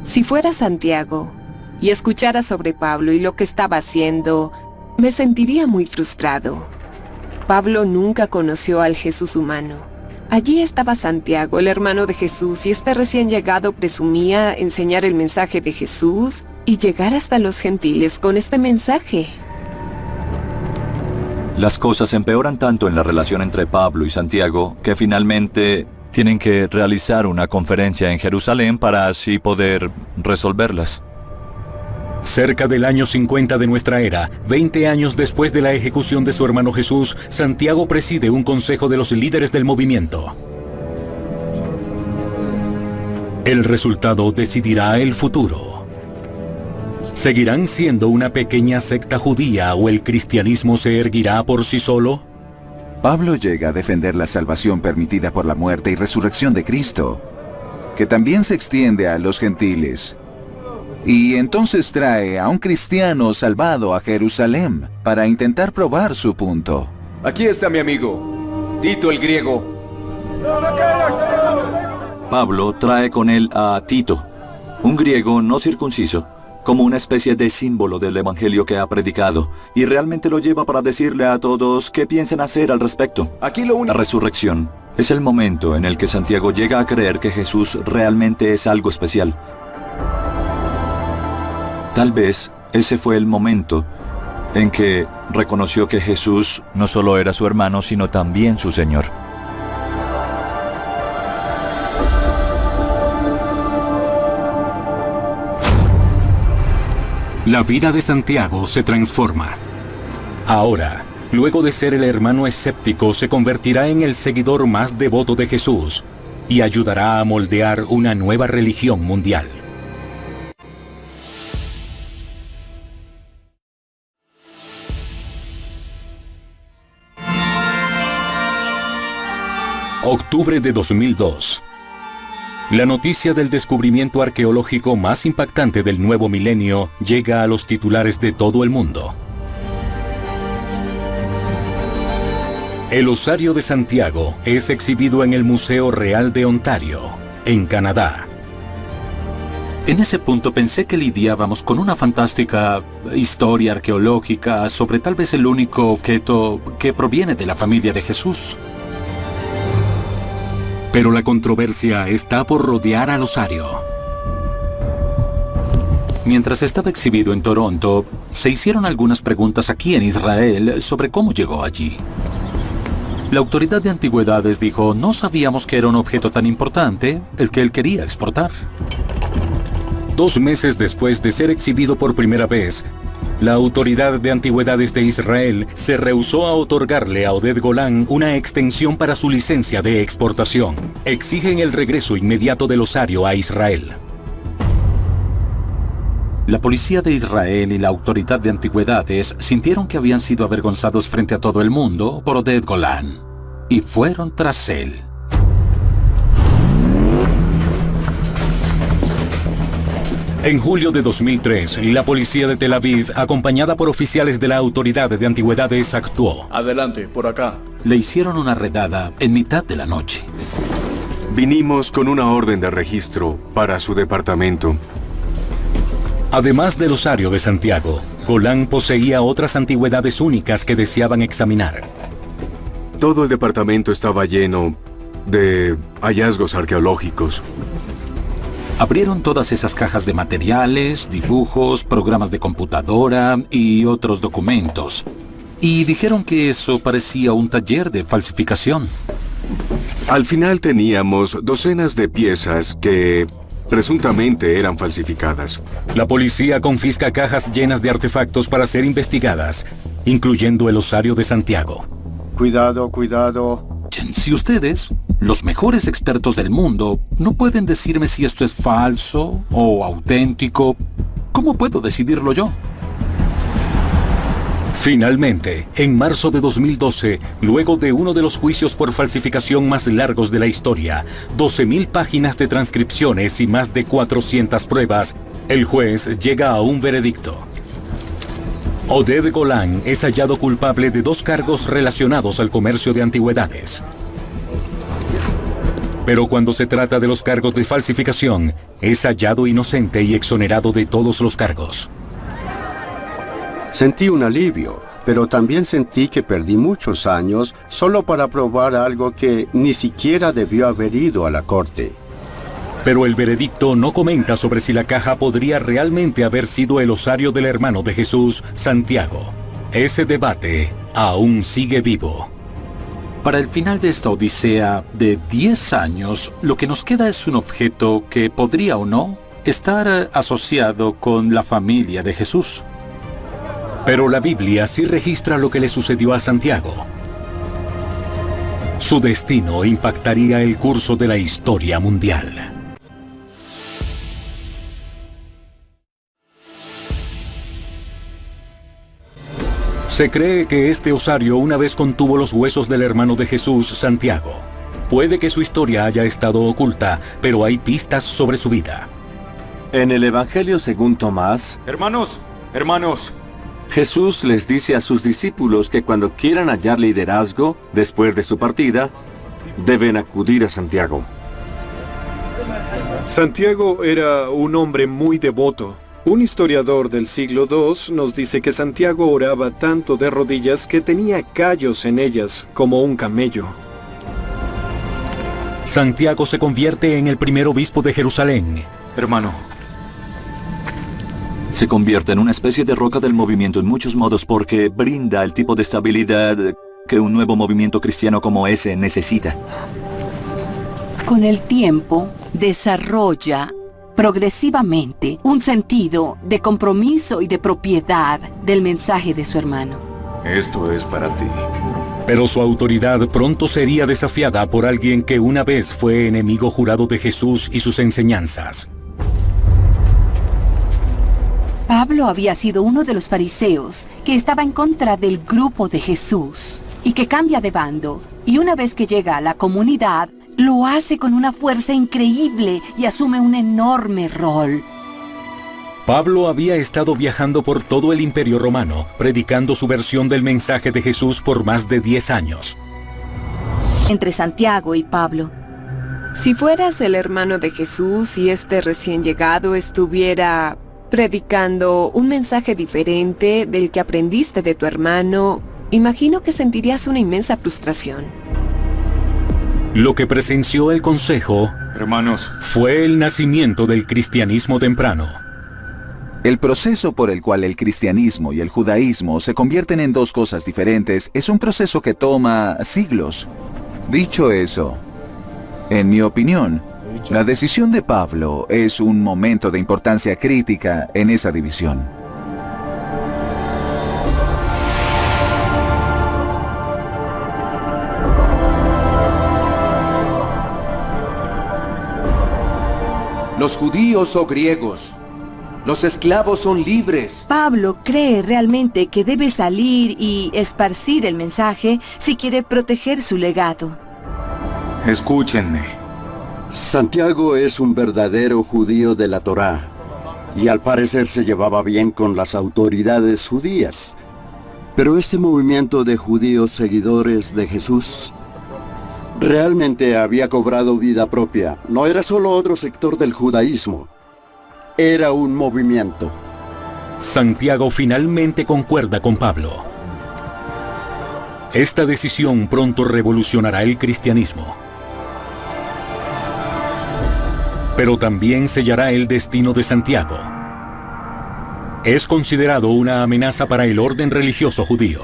Si fuera Santiago y escuchara sobre Pablo y lo que estaba haciendo, me sentiría muy frustrado. Pablo nunca conoció al Jesús humano. Allí estaba Santiago, el hermano de Jesús, y este recién llegado presumía enseñar el mensaje de Jesús y llegar hasta los gentiles con este mensaje. Las cosas empeoran tanto en la relación entre Pablo y Santiago que finalmente Tienen que realizar una conferencia en Jerusalén para así poder resolverlas. Cerca del año 50 de nuestra era, 20 años después de la ejecución de su hermano Jesús, Santiago preside un consejo de los líderes del movimiento. El resultado decidirá el futuro. ¿Seguirán siendo una pequeña secta judía o el cristianismo se erguirá por sí solo? Pablo llega a defender la salvación permitida por la muerte y resurrección de Cristo, que también se extiende a los gentiles. Y entonces trae a un cristiano salvado a Jerusalén para intentar probar su punto. Aquí está mi amigo, Tito el griego. Pablo trae con él a Tito, un griego no circunciso, como una especie de símbolo del evangelio que ha predicado, y realmente lo lleva para decirle a todos qué piensan hacer al respecto. La resurrección es el momento en el que Santiago llega a creer que Jesús realmente es algo especial. Tal vez ese fue el momento en que reconoció que Jesús no solo era su hermano, sino también su Señor. La vida de Santiago se transforma. Ahora, luego de ser el hermano escéptico, se convertirá en el seguidor más devoto de Jesús y ayudará a moldear una nueva religión mundial. Octubre de 2002. La noticia del descubrimiento arqueológico más impactante del nuevo milenio llega a los titulares de todo el mundo. El osario de Santiago es exhibido en el Museo Real de Ontario, en Canadá. En ese punto pensé que lidiábamos con una fantástica historia arqueológica sobre tal vez el único objeto que proviene de la familia de Jesús. Pero la controversia está por rodear al osario. Mientras estaba exhibido en Toronto, se hicieron algunas preguntas aquí en Israel sobre cómo llegó allí. La autoridad de antigüedades dijo, no sabíamos que era un objeto tan importante, el que él quería exportar. 2 meses después de ser exhibido por primera vez, la autoridad de antigüedades de Israel se rehusó a otorgarle a Oded Golan una extensión para su licencia de exportación. Exigen el regreso inmediato del osario a Israel. La policía de Israel y la autoridad de antigüedades sintieron que habían sido avergonzados frente a todo el mundo por Oded Golan, y fueron tras él. En julio de 2003, la policía de Tel Aviv, acompañada por oficiales de la autoridad de antigüedades, actuó. Adelante, por acá. Le hicieron una redada en mitad de la noche. Vinimos con una orden de registro para su departamento. Además del osario de Santiago, Golan poseía otras antigüedades únicas que deseaban examinar. Todo el departamento estaba lleno de hallazgos arqueológicos. Abrieron todas esas cajas de materiales, dibujos, programas de computadora y otros documentos. Y dijeron que eso parecía un taller de falsificación. Al final teníamos docenas de piezas que presuntamente eran falsificadas. La policía confisca cajas llenas de artefactos para ser investigadas, incluyendo el osario de Santiago. Cuidado, cuidado. Si ustedes, los mejores expertos del mundo, no pueden decirme si esto es falso o auténtico, ¿cómo puedo decidirlo yo? Finalmente, en marzo de 2012, luego de uno de los juicios por falsificación más largos de la historia, 12.000 páginas de transcripciones y más de 400 pruebas, el juez llega a un veredicto. Oded Golan es hallado culpable de 2 cargos relacionados al comercio de antigüedades. Pero cuando se trata de los cargos de falsificación, es hallado inocente y exonerado de todos los cargos. Sentí un alivio, pero también sentí que perdí muchos años solo para probar algo que ni siquiera debió haber ido a la corte. Pero el veredicto no comenta sobre si la caja podría realmente haber sido el osario del hermano de Jesús, Santiago. Ese debate aún sigue vivo. Para el final de esta odisea de 10 años, lo que nos queda es un objeto que podría o no estar asociado con la familia de Jesús. Pero la Biblia sí registra lo que le sucedió a Santiago. Su destino impactaría el curso de la historia mundial. Se cree que este osario una vez contuvo los huesos del hermano de Jesús, Santiago. Puede que su historia haya estado oculta, pero hay pistas sobre su vida. En el Evangelio según Tomás, Hermanos, Jesús les dice a sus discípulos que cuando quieran hallar liderazgo después de su partida, deben acudir a Santiago. Santiago era un hombre muy devoto. Un historiador del siglo II nos dice que Santiago oraba tanto de rodillas que tenía callos en ellas, como un camello. Santiago se convierte en el primer obispo de Jerusalén. hermano. Se convierte en una especie de roca del movimiento en muchos modos porque brinda el tipo de estabilidad que un nuevo movimiento cristiano como ese necesita. Con el tiempo, desarrolla progresivamente un sentido de compromiso y de propiedad del mensaje de su hermano. Esto es para ti. Pero su autoridad pronto sería desafiada por alguien que una vez fue enemigo jurado de Jesús y sus enseñanzas. Pablo había sido uno de los fariseos que estaba en contra del grupo de Jesús y que cambia de bando, y una vez que llega a la comunidad, lo hace con una fuerza increíble y asume un enorme rol. Pablo había estado viajando por todo el Imperio Romano, predicando su versión del mensaje de Jesús por más de 10 años. Entre Santiago y Pablo. Si fueras el hermano de Jesús y este recién llegado estuviera predicando un mensaje diferente del que aprendiste de tu hermano, imagino que sentirías una inmensa frustración. Lo que presenció el consejo, hermanos, fue el nacimiento del cristianismo temprano. El proceso por el cual el cristianismo y el judaísmo se convierten en dos cosas diferentes es un proceso que toma siglos. Dicho eso, en mi opinión, la decisión de Pablo es un momento de importancia crítica en esa división. Los judíos o griegos, los esclavos son libres. Pablo cree realmente que debe salir y esparcir el mensaje si quiere proteger su legado. Escúchenme. Santiago es un verdadero judío de la Torá, y al parecer se llevaba bien con las autoridades judías. Pero este movimiento de judíos seguidores de Jesús realmente había cobrado vida propia. No era solo otro sector del judaísmo, era un movimiento. Santiago finalmente concuerda con Pablo. Esta decisión pronto revolucionará el cristianismo. Pero también sellará el destino de Santiago. Es considerado una amenaza para el orden religioso judío.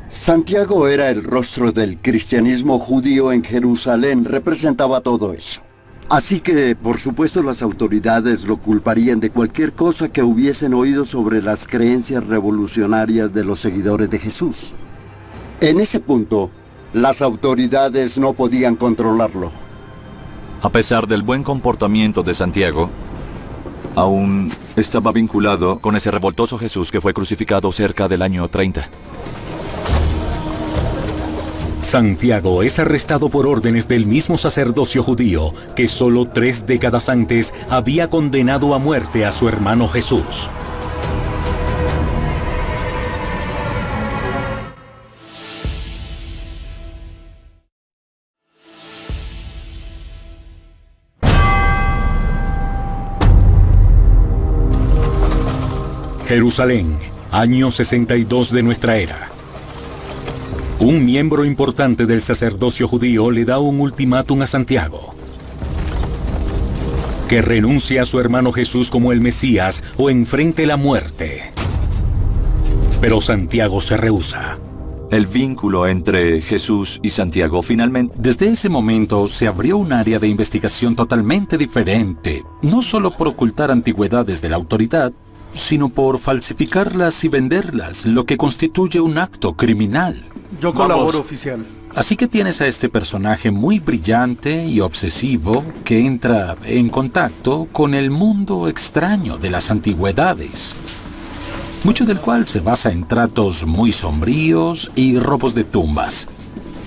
Santiago era el rostro del cristianismo judío en Jerusalén, representaba todo eso. Así que, por supuesto, las autoridades lo culparían de cualquier cosa que hubiesen oído sobre las creencias revolucionarias de los seguidores de Jesús. En ese punto, las autoridades no podían controlarlo. A pesar del buen comportamiento de Santiago, aún estaba vinculado con ese revoltoso Jesús que fue crucificado cerca del año 30. Santiago es arrestado por órdenes del mismo sacerdocio judío que solo 3 décadas antes había condenado a muerte a su hermano Jesús. Jerusalén, año 62 de nuestra era. Un miembro importante del sacerdocio judío le da un ultimátum a Santiago: que renuncie a su hermano Jesús como el Mesías o enfrente la muerte. Pero Santiago se rehúsa. el vínculo entre Jesús y Santiago finalmente. Desde ese momento se abrió un área de investigación totalmente diferente, no solo por ocultar antigüedades de la autoridad, sino por falsificarlas y venderlas, lo que constituye un acto criminal. Yo colaboro, oficial. Así que tienes a este personaje muy brillante y obsesivo que entra en contacto con el mundo extraño de las antigüedades, mucho del cual se basa en tratos muy sombríos y robos de tumbas.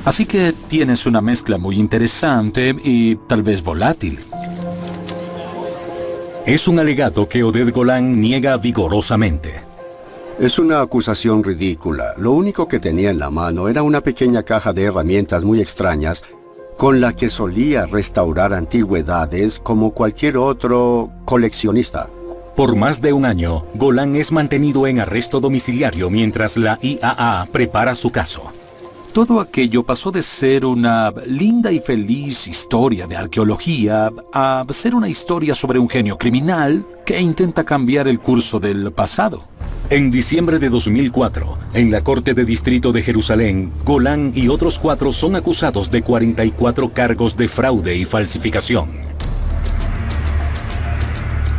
Así que tienes una mezcla muy interesante y tal vez volátil. Es un alegato que Oded Golan niega vigorosamente. Es una acusación ridícula. Lo único que tenía en la mano era una pequeña caja de herramientas muy extrañas con la que solía restaurar antigüedades como cualquier otro coleccionista. Por más de un año, Golan es mantenido en arresto domiciliario mientras la IAA prepara su caso. Todo aquello pasó de ser una linda y feliz historia de arqueología a ser una historia sobre un genio criminal que intenta cambiar el curso del pasado. En diciembre de 2004, en la Corte de Distrito de Jerusalén, Golan y otros 4 son acusados de 44 cargos de fraude y falsificación.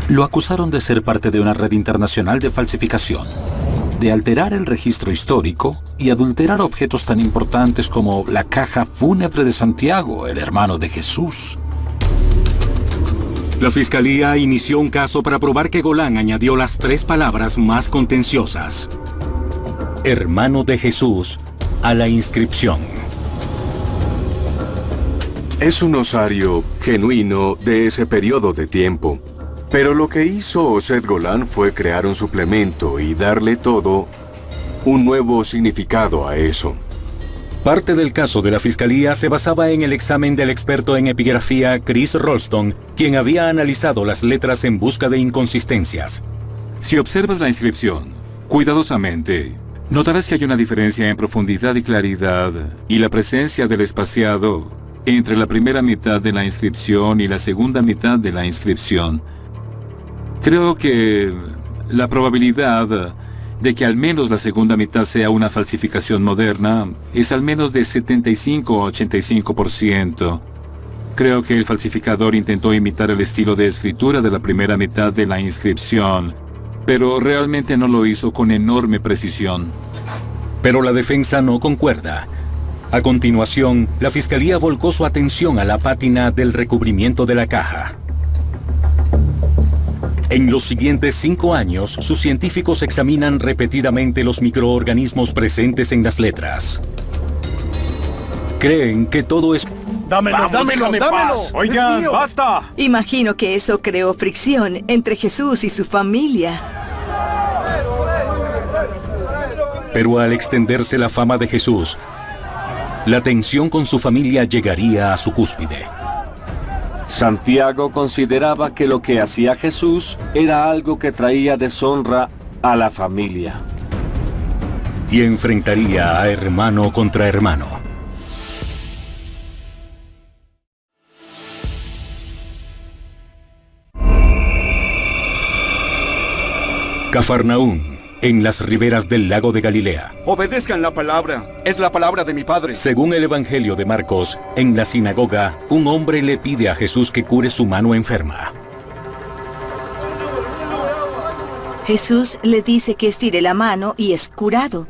Lo acusaron de ser parte de una red internacional de falsificación, de alterar el registro histórico y adulterar objetos tan importantes como la caja fúnebre de Santiago, el hermano de Jesús. La fiscalía inició un caso para probar que Golan añadió las 3 palabras más contenciosas: hermano de Jesús, a la inscripción. Es un osario genuino de ese periodo de tiempo. Pero lo que hizo Oded Golan fue crear un suplemento y darle todo un nuevo significado a eso. Parte del caso de la fiscalía se basaba en el examen del experto en epigrafía Chris Rolston, quien había analizado las letras en busca de inconsistencias. Si observas la inscripción cuidadosamente, notarás que hay una diferencia en profundidad y claridad y la presencia del espaciado entre la primera mitad de la inscripción y la segunda mitad de la inscripción. Creo que la probabilidad de que al menos la segunda mitad sea una falsificación moderna es al menos de 75 a 85%. Creo que el falsificador intentó imitar el estilo de escritura de la primera mitad de la inscripción, pero realmente no lo hizo con enorme precisión. Pero la defensa no concuerda. A continuación, la fiscalía volcó su atención a la pátina del recubrimiento de la caja. En los siguientes 5 años, sus científicos examinan repetidamente los microorganismos presentes en las letras. Creen que todo es... ¡Dámelo, dámelo! Oigan, basta. Imagino que eso creó fricción entre Jesús y su familia. Pero al extenderse la fama de Jesús, la tensión con su familia llegaría a su cúspide. Santiago consideraba que lo que hacía Jesús era algo que traía deshonra a la familia. Y enfrentaría a hermano contra hermano. Cafarnaún, en las riberas del lago de Galilea. Obedezcan la palabra. Es la palabra de mi padre. Según el Evangelio de Marcos, en la sinagoga, un hombre le pide a Jesús que cure su mano enferma. Jesús le dice que estire la mano y es curado.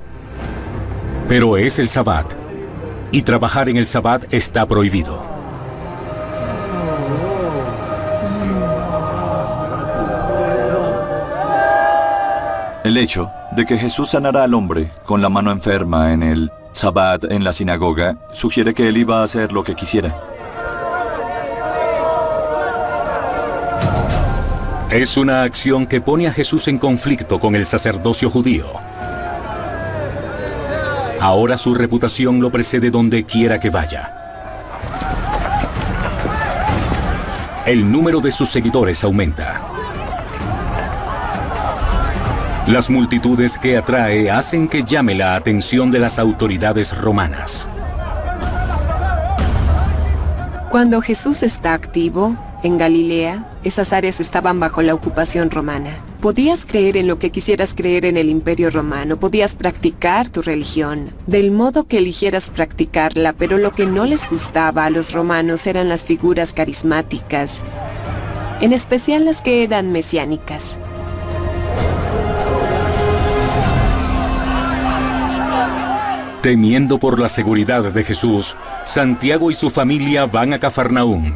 Pero es el Sabbat, y trabajar en el Sabbat está prohibido. El hecho de que Jesús sanara al hombre con la mano enferma en el Sabbat en la sinagoga sugiere que él iba a hacer lo que quisiera. Es una acción que pone a Jesús en conflicto con el sacerdocio judío. Ahora su reputación lo precede donde quiera que vaya. El número de sus seguidores aumenta. Las multitudes que atrae hacen que llame la atención de las autoridades romanas. Cuando Jesús está activo, en Galilea, esas áreas estaban bajo la ocupación romana. Podías creer en lo que quisieras creer en el Imperio Romano, podías practicar tu religión, del modo que eligieras practicarla, pero lo que no les gustaba a los romanos eran las figuras carismáticas, en especial las que eran mesiánicas. Temiendo por la seguridad de Jesús, Santiago y su familia van a Cafarnaúm.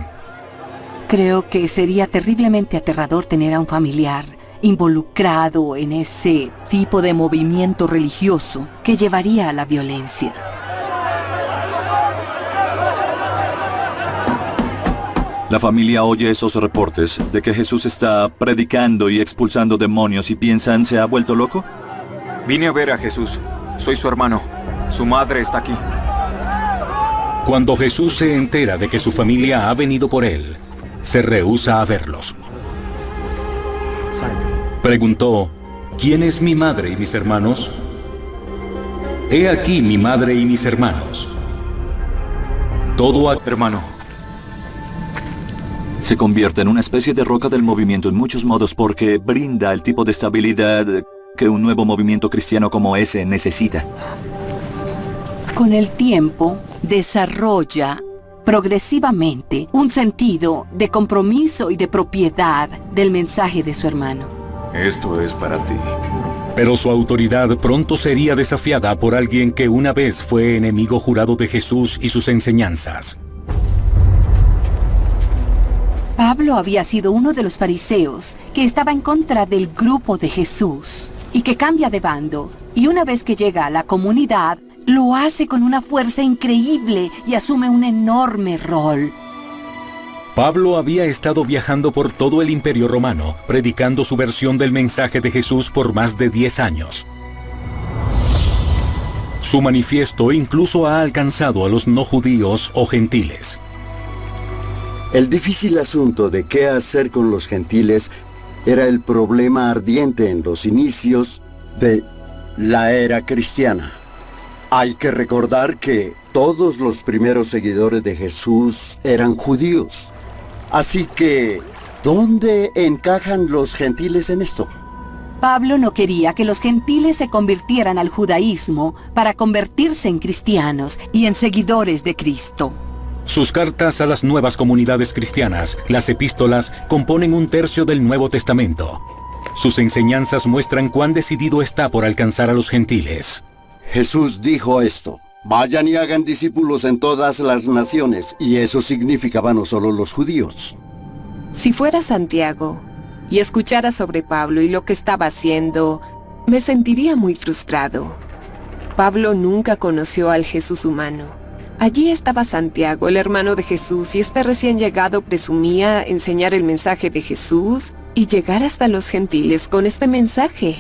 Creo que sería terriblemente aterrador tener a un familiar involucrado en ese tipo de movimiento religioso que llevaría a la violencia. La familia oye esos reportes de que Jesús está predicando y expulsando demonios y piensan, ¿se ha vuelto loco? Vine a ver a Jesús. Soy su hermano. Su madre está aquí. Cuando Jesús se entera de que su familia ha venido por él, se rehúsa a verlos. Preguntó, ¿quién es mi madre y mis hermanos? He aquí mi madre y mis hermanos. Hermano. Se convierte en una especie de roca del movimiento en muchos modos porque brinda el tipo de estabilidad que un nuevo movimiento cristiano como ese necesita. Con el tiempo, desarrolla progresivamente un sentido de compromiso y de propiedad del mensaje de su hermano. Esto es para ti. Pero su autoridad pronto sería desafiada por alguien que una vez fue enemigo jurado de Jesús y sus enseñanzas. Pablo había sido uno de los fariseos que estaba en contra del grupo de Jesús y que cambia de bando, y una vez que llega a la comunidad, lo hace con una fuerza increíble y asume un enorme rol. Pablo había estado viajando por todo el Imperio Romano, predicando su versión del mensaje de Jesús por más de 10 años. Su manifiesto incluso ha alcanzado a los no judíos o gentiles. El difícil asunto de qué hacer con los gentiles era el problema ardiente en los inicios de la era cristiana. Hay que recordar que todos los primeros seguidores de Jesús eran judíos. Así que, ¿dónde encajan los gentiles en esto? Pablo no quería que los gentiles se convirtieran al judaísmo para convertirse en cristianos y en seguidores de Cristo. Sus cartas a las nuevas comunidades cristianas, las epístolas, componen 1/3 del Nuevo Testamento. Sus enseñanzas muestran cuán decidido está por alcanzar a los gentiles. Jesús dijo esto: vayan y hagan discípulos en todas las naciones, y eso significaba no solo los judíos. Si fuera Santiago y escuchara sobre Pablo y lo que estaba haciendo, me sentiría muy frustrado. Pablo nunca conoció al Jesús humano. Allí estaba Santiago, el hermano de Jesús, y este recién llegado presumía enseñar el mensaje de Jesús y llegar hasta los gentiles con este mensaje.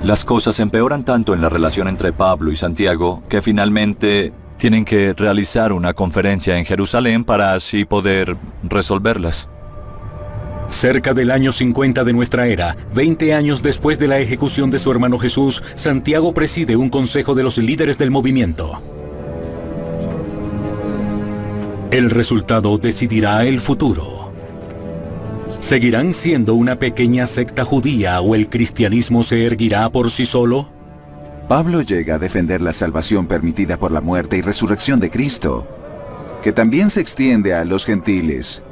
Las cosas empeoran tanto en la relación entre Pablo y Santiago que finalmente tienen que realizar una conferencia en Jerusalén para así poder resolverlas. Cerca del año 50 de nuestra era, 20 años después de la ejecución de su hermano Jesús, Santiago preside un consejo de los líderes del movimiento. El resultado decidirá el futuro. ¿Seguirán siendo una pequeña secta judía o el cristianismo se erguirá por sí solo? Pablo llega a defender la salvación permitida por la muerte y resurrección de Cristo, que también se extiende a los gentiles.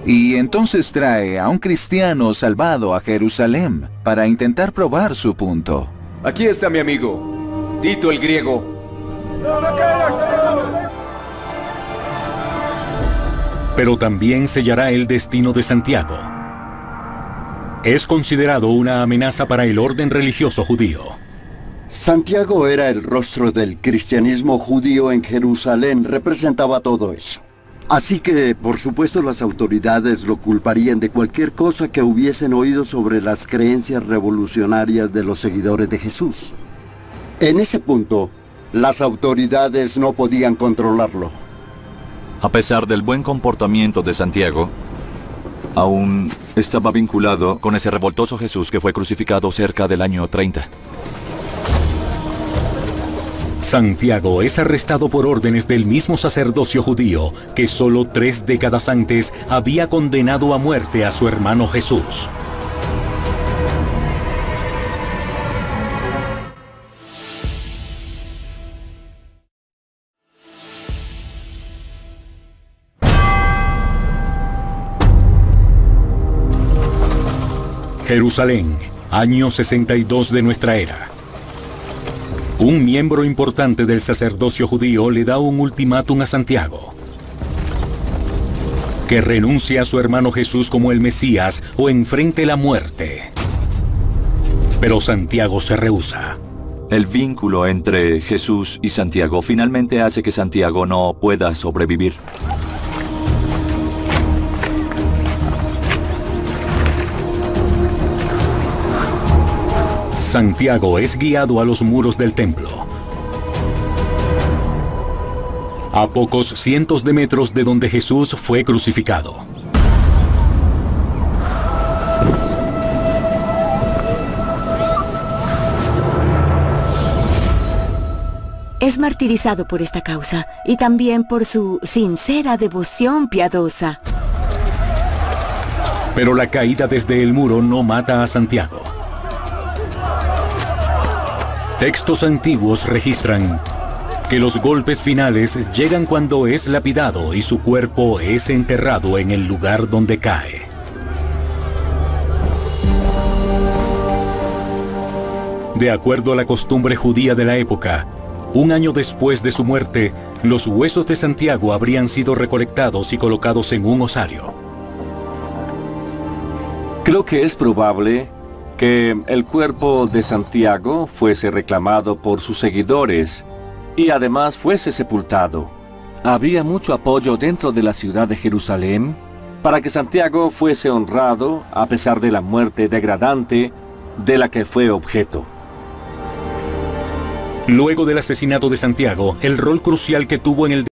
Y entonces trae a un cristiano salvado a Jerusalén para intentar probar su punto. Aquí está mi amigo, Tito el griego. Pero también sellará el destino de Santiago. Es considerado una amenaza para el orden religioso judío. Santiago era el rostro del cristianismo judío en Jerusalén, representaba todo eso. Así que, por supuesto, las autoridades lo culparían de cualquier cosa que hubiesen oído sobre las creencias revolucionarias de los seguidores de Jesús. En ese punto, las autoridades no podían controlarlo. A pesar del buen comportamiento de Santiago, aún estaba vinculado con ese revoltoso Jesús que fue crucificado cerca del año 30. Santiago es arrestado por órdenes del mismo sacerdocio judío que solo 3 décadas antes había condenado a muerte a su hermano Jesús. Jerusalén, año 62 de nuestra era. Un miembro importante del sacerdocio judío le da un ultimátum a Santiago: que renuncie a su hermano Jesús como el Mesías o enfrente la muerte. Pero Santiago se rehúsa. El vínculo entre Jesús y Santiago finalmente hace que Santiago no pueda sobrevivir. Santiago es guiado a los muros del templo, a pocos cientos de metros de donde Jesús fue crucificado. Es martirizado por esta causa y también por su sincera devoción piadosa. Pero la caída desde el muro no mata a Santiago. Textos antiguos registran que los golpes finales llegan cuando es lapidado y su cuerpo es enterrado en el lugar donde cae. De acuerdo a la costumbre judía de la época, un año después de su muerte, los huesos de Santiago habrían sido recolectados y colocados en un osario. Creo que es probable que el cuerpo de Santiago fuese reclamado por sus seguidores y además fuese sepultado. Había mucho apoyo dentro de la ciudad de Jerusalén para que Santiago fuese honrado a pesar de la muerte degradante de la que fue objeto. Luego del asesinato de Santiago, el rol crucial que tuvo en el